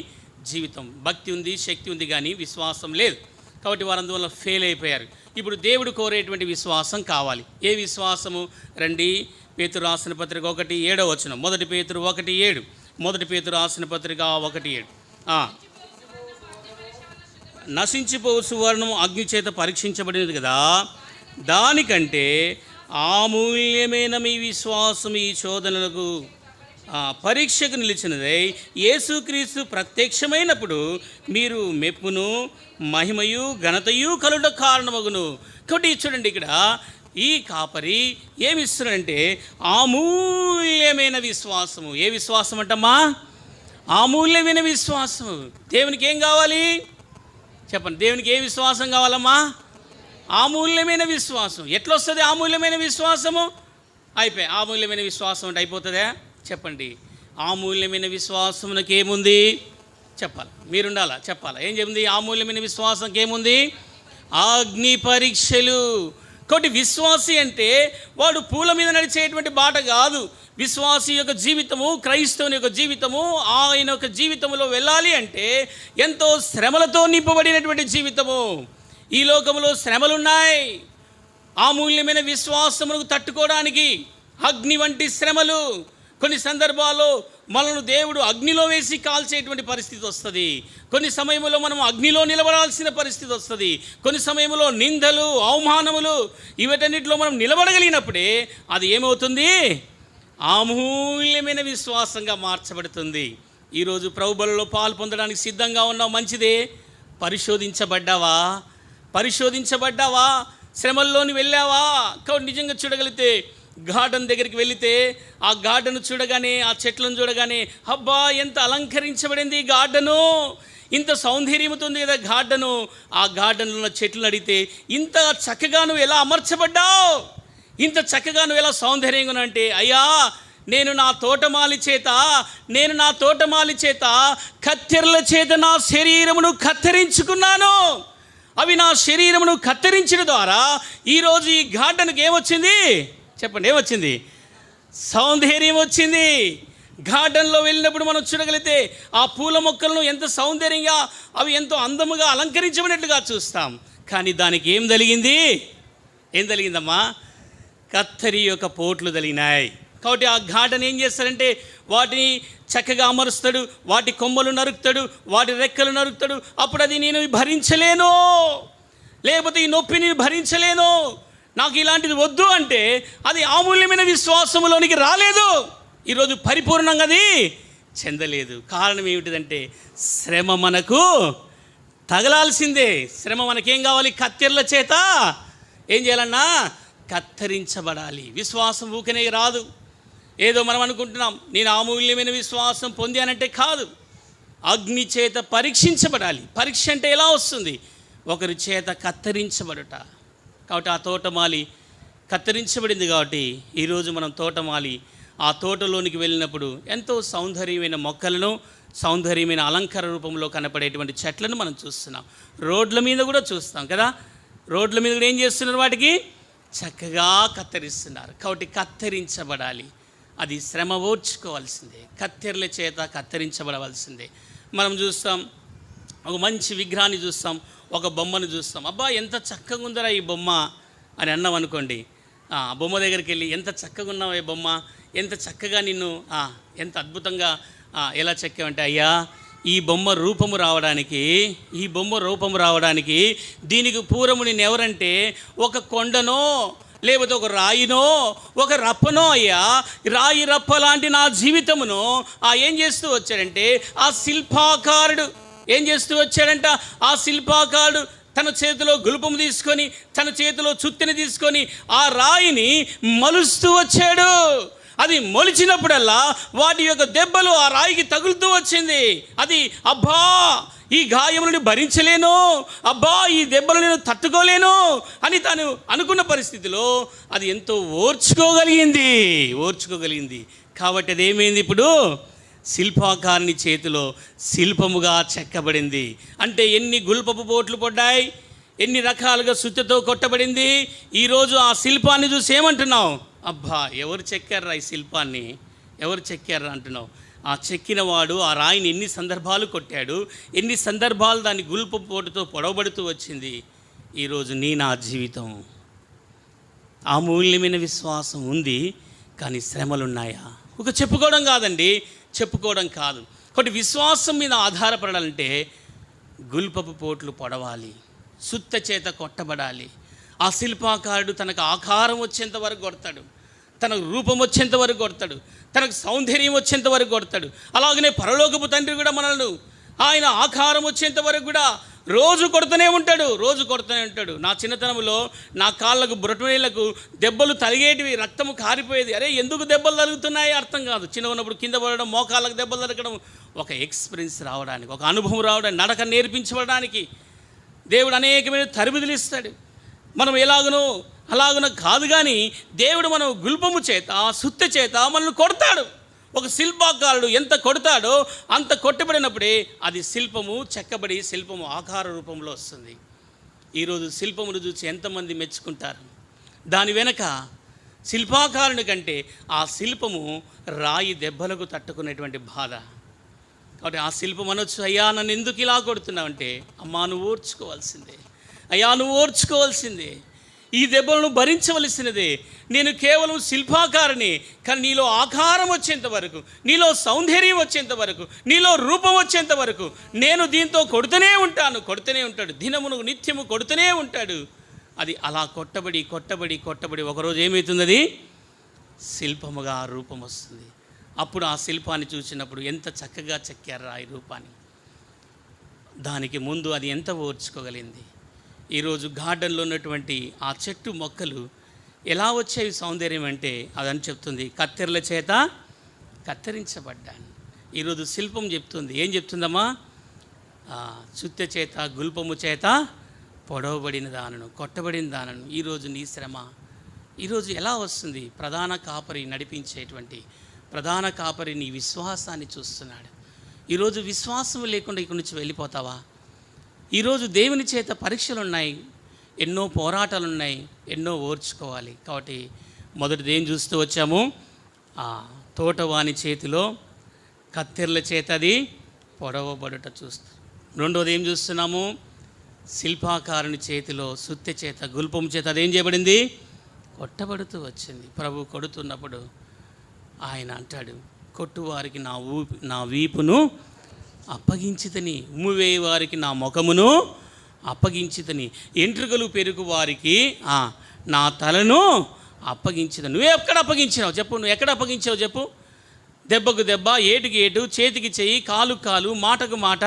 జీవితం. భక్తి ఉంది, శక్తి ఉంది, కానీ విశ్వాసం లేదు. కాబట్టి వారు అందువల్ల ఫెయిల్ అయిపోయారు. ఇప్పుడు దేవుడు కోరేటువంటి విశ్వాసం కావాలి. ఏ విశ్వాసము? రండి, పేతురు రాసిన పత్రిక 1:7. 1 పేతురు 1:7. 1 పేతురు రాసిన పత్రిక 1:7. నశించిపోవు సువర్ణము అగ్ని చేత పరీక్షించబడినది కదా, దానికంటే అమూల్యమైన మీ విశ్వాసం ఈ శోధనలకు పరీక్షకు నిలిచినదై యేసుక్రీస్తు ప్రత్యక్షమైనప్పుడు మీరు మెప్పును మహిమయు ఘనతయు కలుట కారణమగును. కాబట్టి చూడండి, ఇక్కడ ఈ కాపరి ఏమిస్తున్నాడంటే అమూల్యమైన విశ్వాసము. ఏ విశ్వాసం అంటమ్మా? అమూల్యమైన విశ్వాసము. దేవునికి ఏం కావాలి చెప్పండి? దేవునికి ఏ విశ్వాసం కావాలమ్మా? అమూల్యమైన విశ్వాసం. ఎట్లా వస్తుంది అమూల్యమైన విశ్వాసము? అమూల్యమైన విశ్వాసం అంటే అయిపోతుందా? చెప్పండి. అమూల్యమైన విశ్వాసమునకు ఏముంది చెప్పాలి, మీరుండాలా చెప్పాలా. ఏం చెప్పింది? అమూల్యమైన విశ్వాసంకి ఏముంది? అగ్ని పరీక్షలు. కాబట్టి విశ్వాసి అంటే వాడు పూల మీద నడిచేటువంటి బాట కాదు. విశ్వాసి యొక్క జీవితము, క్రైస్తవుని యొక్క జీవితము, ఆయన యొక్క జీవితంలో వెళ్ళాలి అంటే ఎంతో శ్రమలతో నింపబడినటువంటి జీవితము. ఈ లోకంలో శ్రమలున్నాయి. అమూల్యమైన విశ్వాసమును తట్టుకోవడానికి అగ్ని వంటి శ్రమలు. కొన్ని సందర్భాల్లో మనల్ని దేవుడు అగ్నిలో వేసి కాల్చేటువంటి పరిస్థితి వస్తుంది. కొన్ని సమయంలో మనం అగ్నిలో నిలబడాల్సిన పరిస్థితి వస్తుంది. కొన్ని సమయంలో నిందలు, అవమానములు, వీటన్నిటిలో మనం నిలబడగలిగినప్పుడే అది ఏమవుతుంది? అమూల్యమైన విశ్వాసంగా మార్చబడుతుంది. ఈరోజు ప్రభు బలిలో పాలు పొందడానికి సిద్ధంగా ఉన్నావు, మంచిదే. పరిశోధించబడ్డావా? శ్రమల్లోని వెళ్ళావా? కాబట్టి నిజంగా చూడగలిగితే గార్డెన్ దగ్గరికి వెళితే ఆ గార్డెన్ చూడగానే, ఆ చెట్లను చూడగానే, అబ్బా ఎంత అలంకరించబడింది ఈ గార్డెను, ఇంత సౌందర్యముతో ఉంది కదా గార్డెను. ఆ గార్డెన్లో ఉన్న చెట్లు అడిగితే ఇంత చక్కగా నువ్వు ఎలా అమర్చబడ్డావు, ఇంత చక్కగా నువ్వు ఎలా సౌందర్యంగా అంటే, అయ్యా నేను నా తోటమాలి చేత కత్తెరల చేత నా శరీరమును కత్తిరించుకున్నాను. అవి నా శరీరమును కత్తిరించడం ద్వారా ఈరోజు ఈ గార్డెన్కి ఏమొచ్చింది చెప్పండి? ఏమొచ్చింది? సౌందర్యం వచ్చింది. గార్డెన్లో వెళ్ళినప్పుడు మనం చూడగలిగితే ఆ పూల మొక్కలను ఎంత సౌందర్యంగా, అవి ఎంతో అందముగా అలంకరించబడినట్లుగా చూస్తాం. కానీ దానికి ఏం జరిగిందమ్మా? కత్తరి యొక్క పోట్లు తగిలినాయి. కాబట్టి ఆ గార్డెన్ ఏం చేస్తాడంటే వాటిని చక్కగా అమరుస్తాడు, వాటి కొమ్మలు నరుకుతాడు, వాటి రెక్కలు నరుకుతాడు. అప్పుడు అది నేను భరించలేను, లేకపోతే ఈ నొప్పిని భరించలేను, నాకు ఇలాంటిది వద్దు అంటే అది అమూల్యమైన విశ్వాసంలోనికి రాలేదు. ఈరోజు పరిపూర్ణంగా అది చెందలేదు. కారణం ఏమిటిదంటే శ్రమ మనకు తగలాల్సిందే. శ్రమ మనకేం కావాలి? కత్తెరల చేత ఏం చేయాలన్నా? కత్తిరించబడాలి. విశ్వాసం ఊకనే రాదు. ఏదో మనం అనుకుంటున్నాం నేను అమూల్యమైన విశ్వాసం పొందానంటే కాదు. అగ్ని చేత పరీక్షించబడాలి. పరీక్ష అంటే ఎలా వస్తుంది? ఒకరి చేత కత్తిరించబడుట. కాబట్టి ఆ తోటమాలి కత్తిరించబడింది. కాబట్టి ఈరోజు మనం తోటమాలి ఆ తోటలోనికి వెళ్ళినప్పుడు ఎంతో సౌందర్యమైన మొక్కలను, సౌందర్యమైన అలంకార రూపంలో కనపడేటువంటి చెట్లను మనం చూస్తున్నాం. రోడ్ల మీద కూడా చూస్తాం కదా. రోడ్ల మీద కూడా ఏం చేస్తున్నారు? వాటికి చక్కగా కత్తిరిస్తున్నారు. కాబట్టి కత్తిరించబడాలి. అది శ్రమ ఓర్చుకోవాల్సిందే. కత్తెరల చేత కత్తిరించబడవలసిందే. మనం చూస్తాం, ఒక మంచి విగ్రహాన్ని చూస్తాం, ఒక బొమ్మను చూస్తాం. అబ్బా ఎంత చక్కగా ఉందరా ఈ బొమ్మ అని అన్నాం అనుకోండి. ఆ బొమ్మ దగ్గరికి వెళ్ళి ఎంత చక్కగా ఉన్నావు ఈ బొమ్మ, ఎంత చక్కగా నిన్ను ఎంత అద్భుతంగా ఎలా చెక్కావంటే, అయ్యా ఈ బొమ్మ రూపము రావడానికి దీనికి పూర్వము నేను ఎవరంటే ఒక కొండనో లేకపోతే ఒక రాయినో ఒక రప్పనో అయ్యా, రాయి రప్ప లాంటి నా జీవితమును ఏం చేస్తూ వచ్చాడంటే ఆ శిల్పాకారుడు ఏం చేస్తూ వచ్చాడంట? ఆ శిల్పాకారుడు తన చేతిలో గులుపము తీసుకొని, తన చేతిలో చుత్తిని తీసుకొని ఆ రాయిని మలుస్తూ వచ్చాడు. అది మొలిచినప్పుడల్లా వాటి యొక్క దెబ్బలు ఆ రాయికి తగులుతూ వచ్చింది. అది అబ్బా ఈ గాయములను భరించలేను, అబ్బా ఈ దెబ్బలు నేను తట్టుకోలేను అని తాను అనుకున్న పరిస్థితిలో అది ఎంతో ఓర్చుకోగలిగింది. కాబట్టి అదేమైంది? ఇప్పుడు శిల్పాకారుని చేతిలో శిల్పముగా చెక్కబడింది. అంటే ఎన్ని గుల్పపు పోట్లు పడ్డాయి, ఎన్ని రకాలుగా సుత్తతో కొట్టబడింది. ఈరోజు ఆ శిల్పాన్ని చూసి ఏమంటున్నావు? అబ్బా ఎవరు చెక్కారా ఈ శిల్పాన్ని, ఎవరు చెక్కారు అంటున్నావు? ఆ చెక్కిన వాడు ఆ రాయిని ఎన్ని సందర్భాలు కొట్టాడు, ఎన్ని సందర్భాలు దాన్ని గుల్పు పోటుతో పొడవబడుతూ వచ్చింది. ఈరోజు నా జీవితం అమూల్యమైన విశ్వాసం ఉంది, కానీ శ్రమలు ఉన్నాయా? ఒక చెప్పుకోవడం కాదండి, చెప్పుకోవడం కాదు. కాబట్టి విశ్వాసం మీద ఆధారపడాలంటే గుల్పపు పోట్లు పొడవాలి, సుత్త చేత కొట్టబడాలి. ఆ శిల్పాకారుడు తనకు ఆకారం వచ్చేంత వరకు కొడతాడు, తనకు రూపం వచ్చేంత వరకు కొడతాడు, తనకు సౌందర్యం వచ్చేంత వరకు కొడతాడు. అలాగనే పరలోకపు తండ్రి కూడా మనల్ని ఆయన ఆకారం వచ్చేంత వరకు కూడా రోజు కొడుతూనే ఉంటాడు, రోజు కొడుతూనే ఉంటాడు. నా చిన్నతనంలో నా కాళ్ళకు బొటనవేళ్లకు దెబ్బలు తలిగేటివి, రక్తము కారిపోయేది. అరే ఎందుకు దెబ్బలు తగులుతున్నాయి అర్థం కాదు. చిన్న ఉన్నప్పుడు కింద పడడం, మోకాళ్ళకు దెబ్బలు తగలడం, ఒక ఎక్స్పీరియన్స్ రావడానికి, ఒక అనుభవం రావడానికి, నడక నేర్పించబడడానికి దేవుడు అనేకమైన తరబిదులు ఇస్తాడు. మనం అలాగనో కాదు, కానీ దేవుడు మనం గుల్పము చేత, సుత్తి చేత మనల్ని కొడతాడు. ఒక శిల్పాకారుడు ఎంత కొడతాడో అంత కొట్టబడినప్పుడే అది శిల్పము చెక్కబడి శిల్పము ఆకార రూపంలో వస్తుంది. ఈరోజు శిల్పమును చూసి ఎంతమంది మెచ్చుకుంటారు? దాని వెనక శిల్పాకారుని కంటే ఆ శిల్పము రాయి దెబ్బలకు తట్టుకునేటువంటి బాధ. కాబట్టి ఆ శిల్పం అనొచ్చు, అయ్యా నన్ను ఎందుకు ఇలా కొడుతున్నావంటే, అమ్మా నువ్వు ఓర్చుకోవాల్సిందే, అయ్యా నువ్వు ఓర్చుకోవాల్సిందే, ఈ దెబ్బలను భరించవలసినదే. నేను కేవలం శిల్పాకారిని, కానీ నీలో ఆకారం వచ్చేంత వరకు, నీలో సౌందర్యం వచ్చేంత వరకు, నీలో రూపం వచ్చేంత వరకు నేను దీంతో కొడుతూనే ఉంటాడు. దినమును నిత్యము కొడుతూనే ఉంటాడు. అది అలా కొట్టబడి ఒకరోజు ఏమవుతుంది? అది శిల్పముగా రూపం వస్తుంది. అప్పుడు ఆ శిల్పాన్ని చూసినప్పుడు ఎంత చక్కగా చెక్కారు ఆ రూపాన్ని. దానికి ముందు అది ఎంత ఓర్చుకోగలిగింది. ఈరోజు గార్డెన్లో ఉన్నటువంటి ఆ చెట్టు మొక్కలు ఎలా వచ్చేవి సౌందర్యం అంటే, అదని చెప్తుంది, కత్తెరల చేత కత్తిరించబడ్డాను. ఈరోజు శిల్పం చెప్తుంది, ఏం చెప్తుందమ్మా? సుత్తె చేత, గుల్పము చేత పొడవబడిన దానను, కొట్టబడిన దానను. ఈరోజు నీ శ్రమ ఈరోజు ఎలా వస్తుంది? ప్రధాన కాపరి నీ విశ్వాసాన్ని చూస్తున్నాడు. ఈరోజు విశ్వాసం లేకుండా ఇక్కడి నుంచి వెళ్ళిపోతావా? ఈరోజు దేవుని చేత పరీక్షలు ఉన్నాయి, ఎన్నో పోరాటాలు ఉన్నాయి, ఎన్నో ఓర్చుకోవాలి. కాబట్టి మొదటిది ఏం చూస్తూ వచ్చాము? ఆ తోటవాని చేతిలో కత్తెరల చేత అది పొడవబడుట చూస్తూ. రెండోది ఏం చూస్తున్నాము? శిల్పాకారుని చేతిలో సుత్తె చేత, గుల్పం చేత అదేం చేయబడింది? కొట్టబడుతూ వచ్చింది. ప్రభు కొడుతున్నప్పుడు ఆయన అంటాడు, కొట్టువారికి నా వీపును అప్పగించితని, ఉమ్మువేయి వారికి నా ముఖమును అప్పగించితని, ఎంట్రుకలు పెరుగు వారికి నా తలను అప్పగించితని. నువ్వు ఎక్కడ అప్పగించినావు చెప్పు? నువ్వు ఎక్కడ అప్పగించావు చెప్పు? దెబ్బకు దెబ్బ, ఏటుకి ఏటు, చేతికి చెయ్యి, కాలు, మాటకు మాట,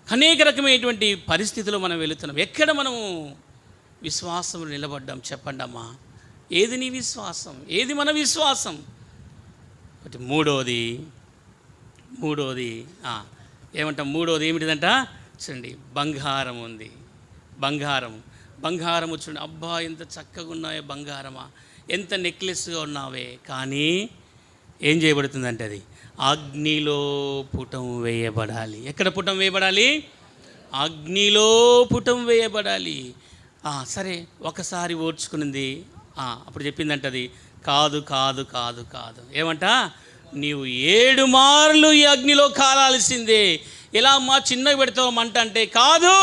అనేక రకమైనటువంటి పరిస్థితుల్లో మనం వెళుతున్నాం. ఎక్కడ మనము విశ్వాసం నిలబడ్డాం చెప్పండి అమ్మా? ఏది నీ విశ్వాసం? ఏది మన విశ్వాసం? ఒకటి మూడోది ఏమంటాం? మూడోది ఏమిటిదంట చూడండి, బంగారం ఉంది. బంగారము చూడండి, అబ్బా ఎంత చక్కగా ఉన్నాయో బంగారమా, ఎంత నెక్లెస్గా ఉన్నావే. కానీ ఏం చేయబడుతుందంటే అది అగ్నిలో పుటం వేయబడాలి. ఎక్కడ పుటం వేయబడాలి? అగ్నిలో పుటం వేయబడాలి. సరే ఒకసారి ఓర్చుకునింది, అప్పుడు చెప్పిందంట అది కాదు. ఏమంట? నీవు 7 మార్లు ఈ అగ్నిలో కాలాల్సిందే. ఎలా అమ్మా చిన్నగా పెడతావు మంట అంటే, కాదు,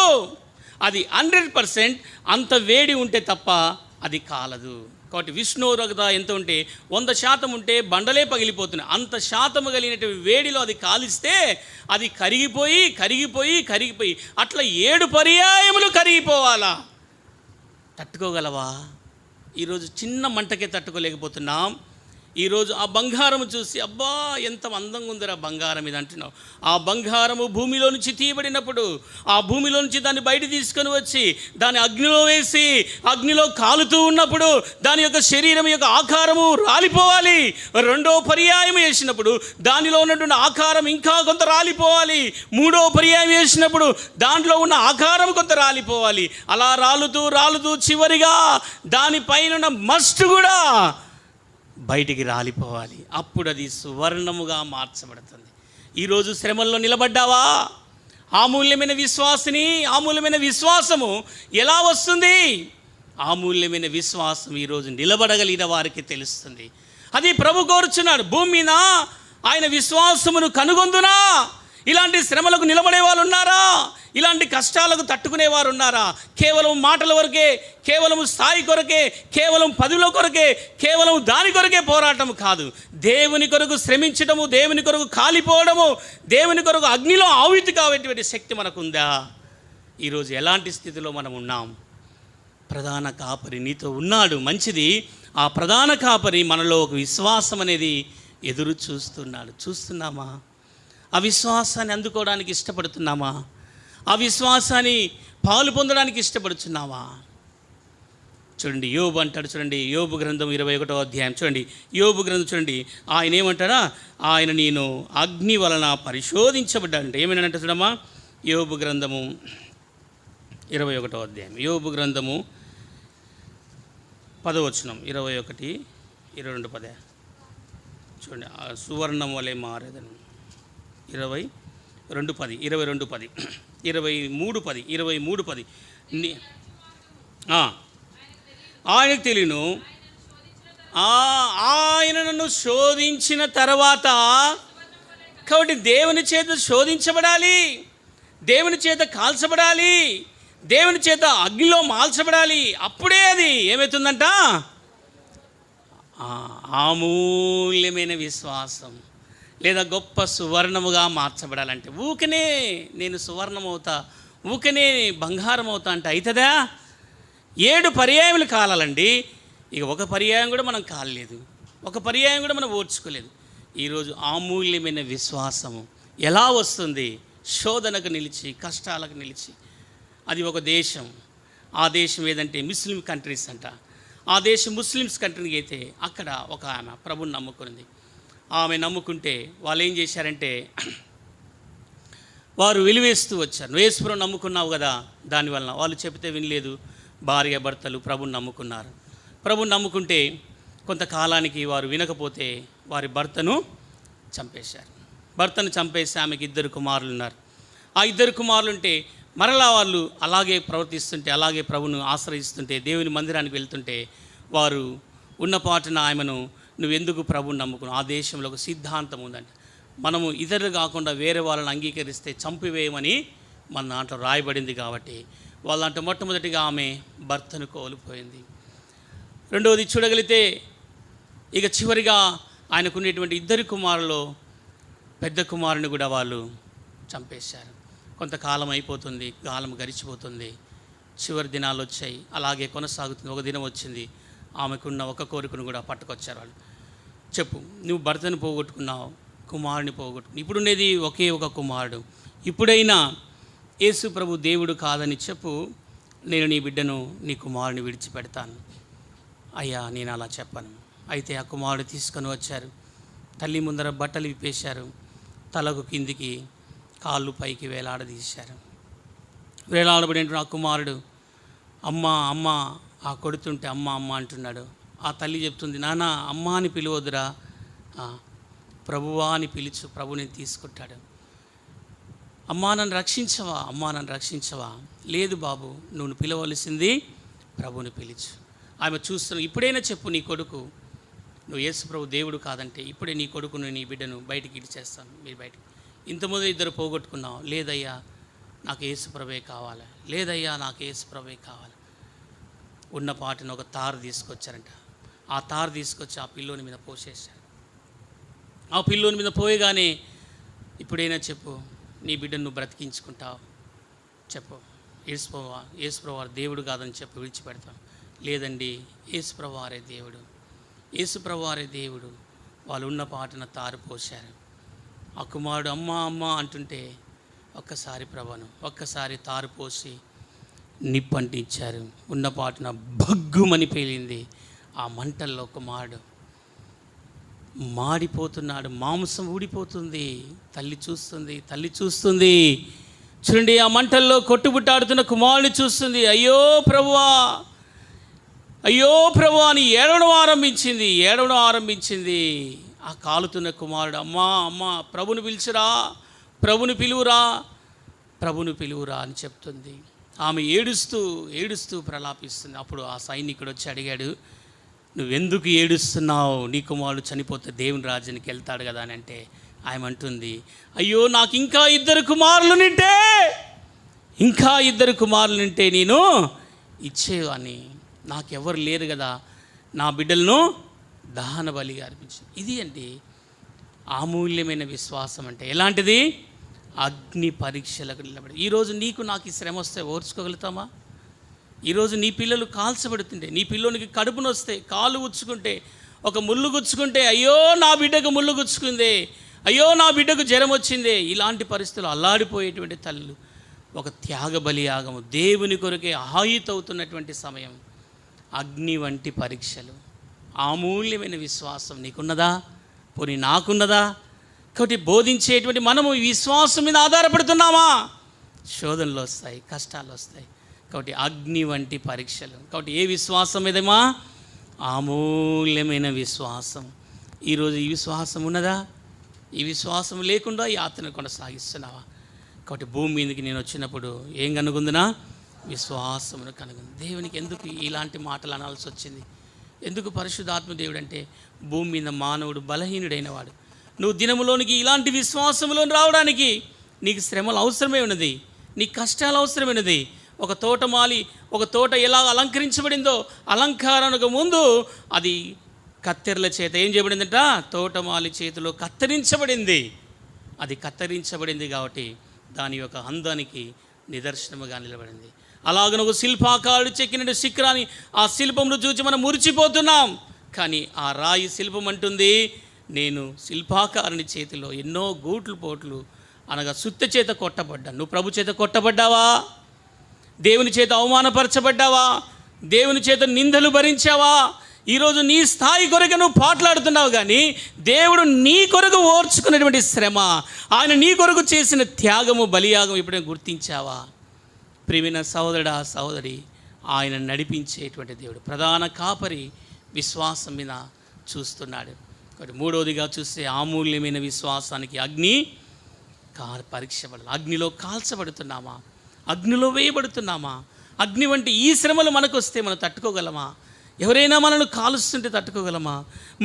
అది 100% అంత వేడి ఉంటే తప్ప అది కాలదు. కాబట్టి విష్ణువురగత ఎంత ఉంటే 100% ఉంటే బండలే పగిలిపోతున్నాయి. అంత శాతము కలిగినటువంటి వేడిలో అది కాలిస్తే అది కరిగిపోయి అట్లా 7 పర్యాయములు కరిగిపోవాలా? తట్టుకోగలవా? ఈరోజు చిన్న మంటకే తట్టుకోలేకపోతున్నాం. ఈరోజు ఆ బంగారం చూసి అబ్బా ఎంత అందంగా ఉందిరా బంగారం ఇది అంటున్నావు. ఆ బంగారము భూమిలో నుంచి తీయబడినప్పుడు, ఆ భూమిలో నుంచి దాన్ని బయట తీసుకొని వచ్చి దాన్ని అగ్నిలో వేసి అగ్నిలో కాలుతూ ఉన్నప్పుడు దాని యొక్క శరీరం యొక్క ఆకారము రాలిపోవాలి. రెండో పర్యాయం వేసినప్పుడు దానిలో ఉన్నటువంటి ఆకారం ఇంకా కొంత రాలిపోవాలి. మూడో పర్యాయం వేసినప్పుడు దాంట్లో ఉన్న ఆకారం కొంత రాలిపోవాలి. అలా రాలుతూ చివరిగా దానిపైన మస్ట్ కూడా బయటికి రాలిపోవాలి. అప్పుడు అది సువర్ణముగా మార్చబడుతుంది. ఈరోజు శ్రమల్లో నిలబడ్డావా? అమూల్యమైన విశ్వాసము ఎలా వస్తుంది? అమూల్యమైన విశ్వాసం ఈరోజు నిలబడగలిగిన వారికి తెలుస్తుంది. అది ప్రభు కోరుచున్నాడు. భూమి మీద ఆయన విశ్వాసమును కనుగొందునా? ఇలాంటి శ్రమలకు నిలబడే వాళ్ళు ఉన్నారా? ఇలాంటి కష్టాలకు తట్టుకునేవారు ఉన్నారా? కేవలం మాటల వరకే, కేవలం స్థాయి కొరకే, కేవలం పదవుల కొరకే, కేవలం దాని కొరకే పోరాటం కాదు. దేవుని కొరకు శ్రమించడము, దేవుని కొరకు కాలిపోవడము, దేవుని కొరకు అగ్నిలో ఆవితి కావేటువంటి శక్తి మనకుందా? ఈరోజు ఎలాంటి స్థితిలో మనం ఉన్నాం? ప్రధాన కాపరి నీతో ఉన్నాడు, మంచిది. ఆ ప్రధాన కాపరి మనలో ఒక విశ్వాసం అనేది ఎదురు చూస్తున్నామా? ఆ విశ్వాసాన్ని అందుకోవడానికి ఇష్టపడుతున్నామా? ఆ విశ్వాసాన్ని పాలు పొందడానికి ఇష్టపడుతున్నామా? చూడండి, యోబు అంటాడు. చూడండి, యోబు గ్రంథం 21వ అధ్యాయం చూడండి. యోబు గ్రంథం చూడండి, ఆయన ఏమంటాడా? ఆయన నేను అగ్ని వలన పరిశోధించబడ్డాడంటే ఏమైనానంటే చూడమ్మా, యోబు గ్రంథము 21వ అధ్యాయం, యోబు గ్రంథము 10వ వచనం, 21, 22 10 చూడండి. సువర్ణం వలె మారేదను 22:10, 22:10, 23:10, 23:10. ఆయనకు తెలియను, ఆయన నన్ను శోధించిన తర్వాత. కాబట్టి దేవుని చేత శోధించబడాలి, దేవుని చేత కాల్చబడాలి, దేవుని చేత అగ్నిలో మాల్చబడాలి. అప్పుడే అది ఏమవుతుందంట? అమూల్యమైన విశ్వాసం లేదా గొప్ప సువర్ణముగా మార్చబడాలంటే ఊకనే నేను సువర్ణం అవుతా, ఊకనే బంగారం అవుతా అంటే అవుతుందా? 7 పర్యాయములు కాలాలండి. ఇక ఒక పర్యాయం కూడా మనం కాలేదు, ఒక పర్యాయం కూడా మనం ఓర్చుకోలేదు. ఈరోజు అమూల్యమైన విశ్వాసము ఎలా వస్తుంది? శోధనకు నిలిచి, కష్టాలకు నిలిచి. అది ఒక దేశం. ఆ దేశం ఏదంటే ముస్లిం కంట్రీస్ అంట. ఆ దేశం ముస్లిమ్స్ కంట్రీకి అయితే అక్కడ ఒక ఆమె ప్రభుని నమ్ముకుంది. ఆమె నమ్ముకుంటే వాళ్ళు ఏం చేశారంటే వారు వెలివేస్తూ వచ్చారు. నువ్వు యేసుప్రభుని నమ్ముకున్నావు కదా, దానివలన వాళ్ళు చెబితే వినలేదు. భార్య భర్తలు ప్రభుని నమ్ముకున్నారు. ప్రభుని నమ్ముకుంటే కొంతకాలానికి వారు వినకపోతే వారి భర్తను చంపేశారు. భర్తను చంపేసి ఆమెకి 2 కుమారులు ఉన్నారు. ఆ 2 కుమారులు ఉంటే మరలా వాళ్ళు అలాగే ప్రవర్తిస్తుంటే, అలాగే ప్రభును ఆశ్రయిస్తుంటే, దేవుని మందిరానికి వెళ్తుంటే వారు ఉన్నపాటున ఆమెను నువ్వెందుకు ప్రభుని నమ్ముకున్నావు? ఆ దేశంలో ఒక సిద్ధాంతం ఉందంట, మనము ఇతరులు కాకుండా వేరే వాళ్ళని అంగీకరిస్తే చంపివేయమని మన దాంట్లో రాయబడింది. కాబట్టి వాళ్ళంటే మొట్టమొదటిగా ఆమె భర్తను కోల్పోయింది. రెండవది చూడగలిగితే ఇక చివరిగా ఆయనకున్నటువంటి 2 కుమారులు పెద్ద కుమారుని కూడా వాళ్ళు చంపేశారు. కొంతకాలం అయిపోతుంది, కాలం గడిచిపోతుంది, చివరి దినాలు వచ్చాయి, అలాగే కొనసాగుతుంది. ఒక దినం వచ్చింది, ఆమెకున్న ఒక కోరికను కూడా పట్టుకొచ్చారు వాళ్ళు. చెప్పు, నువ్వు భర్తను పోగొట్టుకున్నావు, కుమారుని పోగొట్టుకున్నావు, ఇప్పుడుండేది ఒకే ఒక కుమారుడు. ఇప్పుడైనా యేసు ప్రభు దేవుడు కాదని చెప్పు, నేను నీ బిడ్డను, నీ కుమారుని విడిచిపెడతాను. అయ్యా, నేను అలా చెప్పను. అయితే ఆ కుమారుడు తీసుకొని వచ్చారు. తల్లి ముందర బట్టలు విప్పేశారు, తలకు కిందికి కాళ్ళు పైకి వేలాడదీశారు. వేలాడబడిన ఆ కుమారుడు అమ్మ అమ్మ ఆ కొడుతుంటే అమ్మ అమ్మ అంటున్నాడు. ఆ తల్లి చెప్తుంది, నాన్న అమ్మ అని పిలువద్దురా, ప్రభువా అని పిలుచు. ప్రభుని తీసుకుంటాడు. అమ్మా నన్ను రక్షించవా, అమ్మా నన్ను రక్షించవా? లేదు బాబు, నువ్వు పిలవలసింది ప్రభుని పిలుచు. ఆమె చూస్తున్నావు, ఇప్పుడైనా చెప్పు నీ కొడుకు, నువ్వు యేసు ప్రభు దేవుడు కాదంటే ఇప్పుడే నీ కొడుకును, నీ బిడ్డను బయటికి ఇచ్చేస్తాను. మీరు బయటికి, ఇంతకుముందు 2 పోగొట్టుకున్నావు. లేదయ్యా నాకు యేసు ప్రభే కావాలి, లేదయ్యా నాకు యేసు ప్రభే కావాలి. ఉన్న పాటను ఒక తారు తీసుకొచ్చారంట. ఆ తారు తీసుకొచ్చి ఆ పిల్లోని మీద పోసేశారు. ఆ పిల్లోని మీద పోయగానే ఇప్పుడైనా చెప్పు నీ బిడ్డను నువ్వు బ్రతికించుకుంటావు, చెప్పు. యేసుప్రభు వారు దేవుడు కాదని చెప్పి విడిచిపెడతాం. లేదండి, యేసుప్రభు వారే దేవుడు, యేసుప్రభు వారే దేవుడు. వాళ్ళు ఉన్న పాటన తారు పోశారు. ఆ కుమారుడు అమ్మ అమ్మ అంటుంటే ఒక్కసారి ప్రభును, ఒక్కసారి తారు పోసి నిప్పంటించారు. ఉన్న పాటన భగ్గుమని పేలింది. ఆ మంటల్లో కుమారుడు మాడిపోతున్నాడు, మాంసం ఊడిపోతుంది. తల్లి చూస్తుంది. చూడండి, ఆ మంటల్లో కొట్టుబుట్టాడుతున్న కుమారుని చూస్తుంది. అయ్యో ప్రభువా అని ఏడవడం ఆరంభించింది. ఆ కాలుతున్న కుమారుడు అమ్మా ప్రభుని పిలుచురా, ప్రభుని పిలువురా అని చెప్తుంది. ఆమె ఏడుస్తూ ప్రలాపిస్తుంది. అప్పుడు ఆ సైనికుడు వచ్చి అడిగాడు, నువ్వెందుకు ఏడుస్తున్నావు, నీ కుమారుడు చనిపోతే దేవుని రాజ్యానికి వెళ్తాడు కదా అని అంటే ఆయన అంటుంది, అయ్యో నాకు ఇంకా 2 కుమారులు నింటే నేను ఇచ్చేవాడిని, నాకెవరు లేరు కదా, నా బిడ్డలను దహన బలిగా అర్పించి. ఇది అండి అమూల్యమైన విశ్వాసం అంటే. ఎలాంటిది? అగ్ని పరీక్షలకు నిలబడి. ఈరోజు నీకు నాకు ఈ శ్రమ వస్తే ఓర్చుకోగలుగుతామా? ఈరోజు నీ పిల్లలు కాల్చబడుతుంటే, నీ పిల్లోనికి కడుపు నొస్తే, కాలు గుచ్చుకుంటే, ఒక ముళ్ళు గుచ్చుకుంటే, అయ్యో నా బిడ్డకు ముళ్ళు గుచ్చుకుందే, అయ్యో నా బిడ్డకు జ్వరం వచ్చిందే, ఇలాంటి పరిస్థితులు అల్లాడిపోయేటువంటి తల్లులు ఒక త్యాగ బలియాగము దేవుని కొరకే ఆయుతవుతున్నటువంటి సమయం. అగ్ని వంటి పరీక్షలు. అమూల్యమైన విశ్వాసం నీకున్నదా? పోనీ నాకున్నదా? కాబట్టి బోధించేటువంటి మనము ఈ విశ్వాసం మీద ఆధారపడుతున్నామా? శోధనలు వస్తాయి, కష్టాలు వస్తాయి. కాబట్టి అగ్ని వంటి పరీక్షలు. కాబట్టి ఏ విశ్వాసం మీదమా? అమూల్యమైన విశ్వాసం. ఈరోజు ఈ విశ్వాసం ఉన్నదా? ఈ విశ్వాసం లేకుండా యాత్రను కొనసాగిస్తున్నావా? కాబట్టి భూమి మీదకి నేను వచ్చినప్పుడు ఏం కనుగొందునా? విశ్వాసమును కనుగొంది. దేవునికి ఎందుకు ఇలాంటి మాటలు అనాల్సి వచ్చింది? ఎందుకు పరిశుద్ధాత్మ దేవుడు అంటే భూమి మీద మానవుడు బలహీనుడైన వాడు. నువ్వు దినములోనికి ఇలాంటి విశ్వాసంలో రావడానికి నీకు శ్రమలు అవసరమే ఉన్నది, నీకు కష్టాలు అవసరమైనది. ఒక తోటమాలి, ఒక తోట ఎలా అలంకరించబడిందో, అలంకరణకు ముందు అది కత్తెరల చేత ఏం చేయబడిందంట? తోటమాలి చేతిలో కత్తిరించబడింది. అది కత్తిరించబడింది కాబట్టి దాని యొక్క అందానికి నిదర్శనముగా నిలబడింది. అలాగనే ఒక శిల్పాకారుడు చెక్కిన శిఖరాన్ని, ఆ శిల్పమును చూసి మనం మురిచిపోతున్నాం. కానీ ఆ రాయి శిల్పం అంటుంది, నేను శిల్పాకారుని చేతిలో ఎన్నో గూట్లు పోట్లు అనగా సుత్త చేత కొట్టబడ్డా. నువ్వు ప్రభు చేత కొట్టబడ్డావా? దేవుని చేత అవమానపరచబడ్డావా? దేవుని చేత నిందలు భరించావా? ఈరోజు నీ స్థాయి కొరకు నువ్వు పాటలాడుతున్నావు, కానీ దేవుడు నీ కొరకు ఓర్చుకున్నటువంటి శ్రమ, ఆయన నీ కొరకు చేసిన త్యాగము, బలియాగం ఎప్పుడైనా గుర్తించావా? ప్రియమైన సహోదరుడా, సహోదరి, ఆయన నడిపించేటువంటి దేవుడు, ప్రధాన కాపరి విశ్వాసం మీద చూస్తున్నాడు. కాబట్టి మూడవదిగా చూస్తే అమూల్యమైన విశ్వాసానికి అగ్ని పరీక్షపడాలి. అగ్నిలో కాల్చబడుతున్నామా? అగ్నిలో వేయబడుతున్నామా? అగ్ని వంటి ఈ శ్రమలు మనకు వస్తే మనం తట్టుకోగలమా? ఎవరైనా మనల్ని కాలుస్తుంటే తట్టుకోగలమా?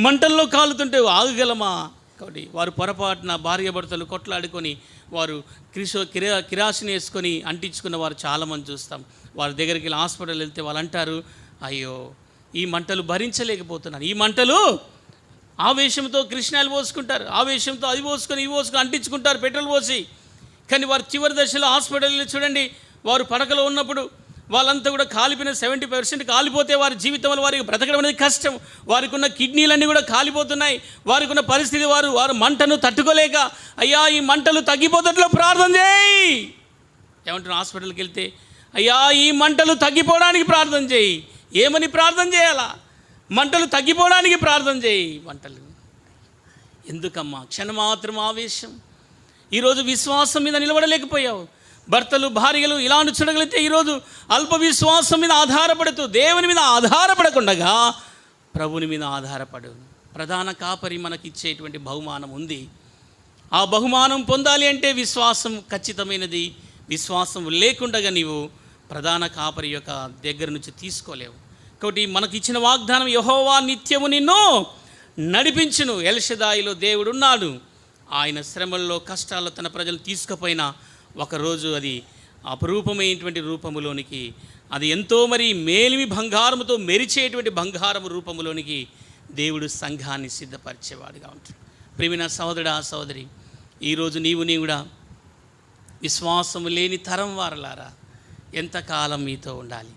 మంటల్లో కాలుతుంటే ఆగగలమా? కాబట్టి వారు పొరపాటున భార్యాభర్తలు కొట్లాడుకొని వారు కిరాసిని వేసుకొని అంటించుకున్న వారు చాలామంది చూస్తాం. వారి దగ్గరికి వెళ్ళి హాస్పిటల్ వెళ్తే వాళ్ళు అంటారు, అయ్యో ఈ మంటలు భరించలేకపోతున్నాను. ఈ మంటలు ఆవేశంతో కృష్ణాలు పోసుకుంటారు, ఆవేశంతో అది పోసుకొని ఇవి పోసుకొని అంటించుకుంటారు పెట్రోల్ పోసి. కానీ వారు చివరి దశలో హాస్పిటల్లో చూడండి, వారు పడకలో ఉన్నప్పుడు వాళ్ళంతా కూడా కాలిపోయిన 70% కాలిపోతే వారి జీవితంలో వారికి బ్రతకడం అనేది కష్టం. వారికి ఉన్న కిడ్నీలన్నీ కూడా కాలిపోతున్నాయి. వారికి ఉన్న పరిస్థితి, వారు మంటను తట్టుకోలేక, అయ్యా ఈ మంటలు తగ్గిపోతట్లో ప్రార్థన చేయి ఏమంటున్నా? హాస్పిటల్కి వెళ్తే అయ్యా ఈ మంటలు తగ్గిపోవడానికి ప్రార్థన చేయి. ఏమని ప్రార్థన చేయాలా? మంటలు తగ్గిపోవడానికి ప్రార్థన చేయి. మంటలు ఎందుకమ్మా? క్షణమాత్రం ఆవేశం. ఈరోజు విశ్వాసం మీద నిలబడలేకపోయావు. భర్తలు భార్యలు ఇలా చూడగలిగితే ఈరోజు అల్ప విశ్వాసం మీద ఆధారపడుతూ దేవుని మీద ఆధారపడకుండా ప్రభుని మీద ఆధారపడు. ప్రధాన కాపరి మనకి ఇచ్చేటువంటి బహుమానం ఉంది. ఆ బహుమానం పొందాలి అంటే విశ్వాసం ఖచ్చితమైనది. విశ్వాసం లేకుండా నీవు ప్రధాన కాపరి యొక్క దగ్గర నుంచి తీసుకోలేవు. కాబట్టి మనకి ఇచ్చిన వాగ్దానం, యెహోవా నిత్యము నిన్ను నడిపించును. ఎల్షదాయిలో దేవుడు ఉన్నాడు. ఆయన శ్రమల్లో కష్టాల్లో తన ప్రజలు తీసుకుపోయినా ఒకరోజు అది అపరూపమైనటువంటి రూపములోనికి, అది ఎంతో మరి మేలిమి బంగారముతో మెరిచేటువంటి బంగారము రూపములోనికి దేవుడు సంఘాన్ని సిద్ధపరిచేవాడుగా ఉంటాడు. ప్రియమైన సహోదరుడా, సహోదరి, ఈరోజు నీవు కూడా విశ్వాసం లేని తరం వారలారా ఎంతకాలం మీతో ఉండాలి?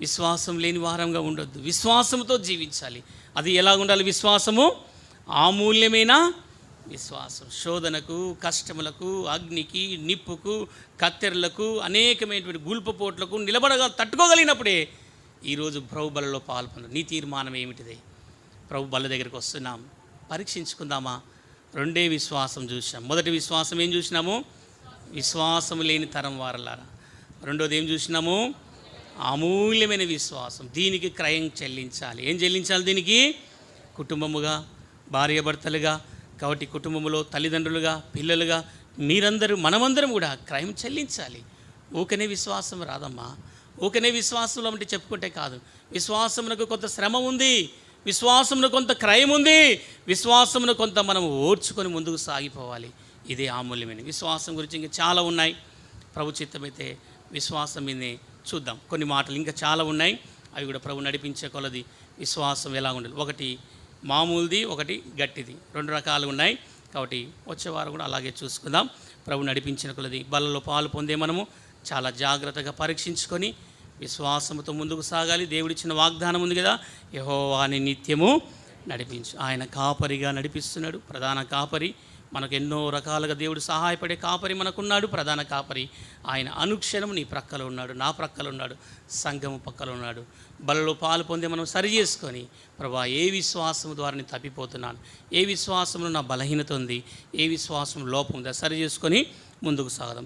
విశ్వాసం లేని వారంగా ఉండొద్దు. విశ్వాసంతో జీవించాలి. అది ఎలా ఉండాలి? విశ్వాసము అమూల్యమైన విశ్వాసం. శోధనకు, కష్టములకు, అగ్నికి, నిప్పుకు, కత్తెరలకు, అనేకమైనటువంటి గుల్పపోట్లకు తట్టుకోగలిగినప్పుడే ఈరోజు ప్రభు బలలో పాల్పొందు. నీ తీర్మానం ఏమిటిదే? ప్రభు బల దగ్గరికి వస్తున్నాం, పరీక్షించుకుందామా? రెండే విశ్వాసం చూసాం. మొదటి విశ్వాసం ఏం చూసినాము? విశ్వాసం లేని తరం వారలారా. రెండోది ఏం చూసినాము? అమూల్యమైన విశ్వాసం. దీనికి క్రయం చెల్లించాలి. ఏం చెల్లించాలి? దీనికి కుటుంబముగా, భార్యాభర్తలుగా, కాబట్టి కుటుంబంలో తల్లిదండ్రులుగా, పిల్లలుగా మీరందరూ, మనమందరం కూడా క్రయం చెల్లించాలి. ఊకనే విశ్వాసం రాదమ్మా. ఊకనే విశ్వాసంలో అంటే చెప్పుకుంటే కాదు. విశ్వాసమునకు కొంత శ్రమ ఉంది, విశ్వాసమును కొంత క్రయం ఉంది, విశ్వాసమును కొంత మనం ఓర్చుకొని ముందుకు సాగిపోవాలి. ఇదే అమూల్యమైన విశ్వాసం గురించి ఇంకా చాలా ఉన్నాయి. ప్రభు చిత్తమైతే విశ్వాసం మీదే చూద్దాం. కొన్ని మాటలు ఇంకా చాలా ఉన్నాయి, అవి కూడా ప్రభు నడిపించే కొలది విశ్వాసం ఎలా ఉండాలి. ఒకటి మామూలుది, ఒకటి గట్టిది, 2 రకాలు ఉన్నాయి. కాబట్టి వచ్చేవారు కూడా అలాగే చూసుకుందాం. ప్రభు నడిపించిన కొలది బలలో పాలు పొందే మనము చాలా జాగ్రత్తగా పరీక్షించుకొని విశ్వాసంతో ముందుకు సాగాలి. దేవుడిచ్చిన వాగ్దానం ఉంది కదా, యెహోవాని నిత్యము నడిపించు. ఆయన కాపరిగా నడిపిస్తున్నాడు, ప్రధాన కాపరి. మనకు ఎన్నో రకాలుగా దేవుడు సహాయపడే కాపరి మనకున్నాడు, ప్రధాన కాపరి. ఆయన అనుక్షణం నీ ప్రక్కలో ఉన్నాడు, నా ప్రక్కలో ఉన్నాడు, సంఘము పక్కలో ఉన్నాడు. బలలో పాలు పొందే మనం సరి చేసుకొని, ప్రభా ఏ విశ్వాసం ద్వారా నేను తప్పిపోతున్నాను, ఏ విశ్వాసంలో నా బలహీనత ఉంది, ఏ విశ్వాసం లోపం ఉందా సరి చేసుకొని ముందుకు సాగదాం.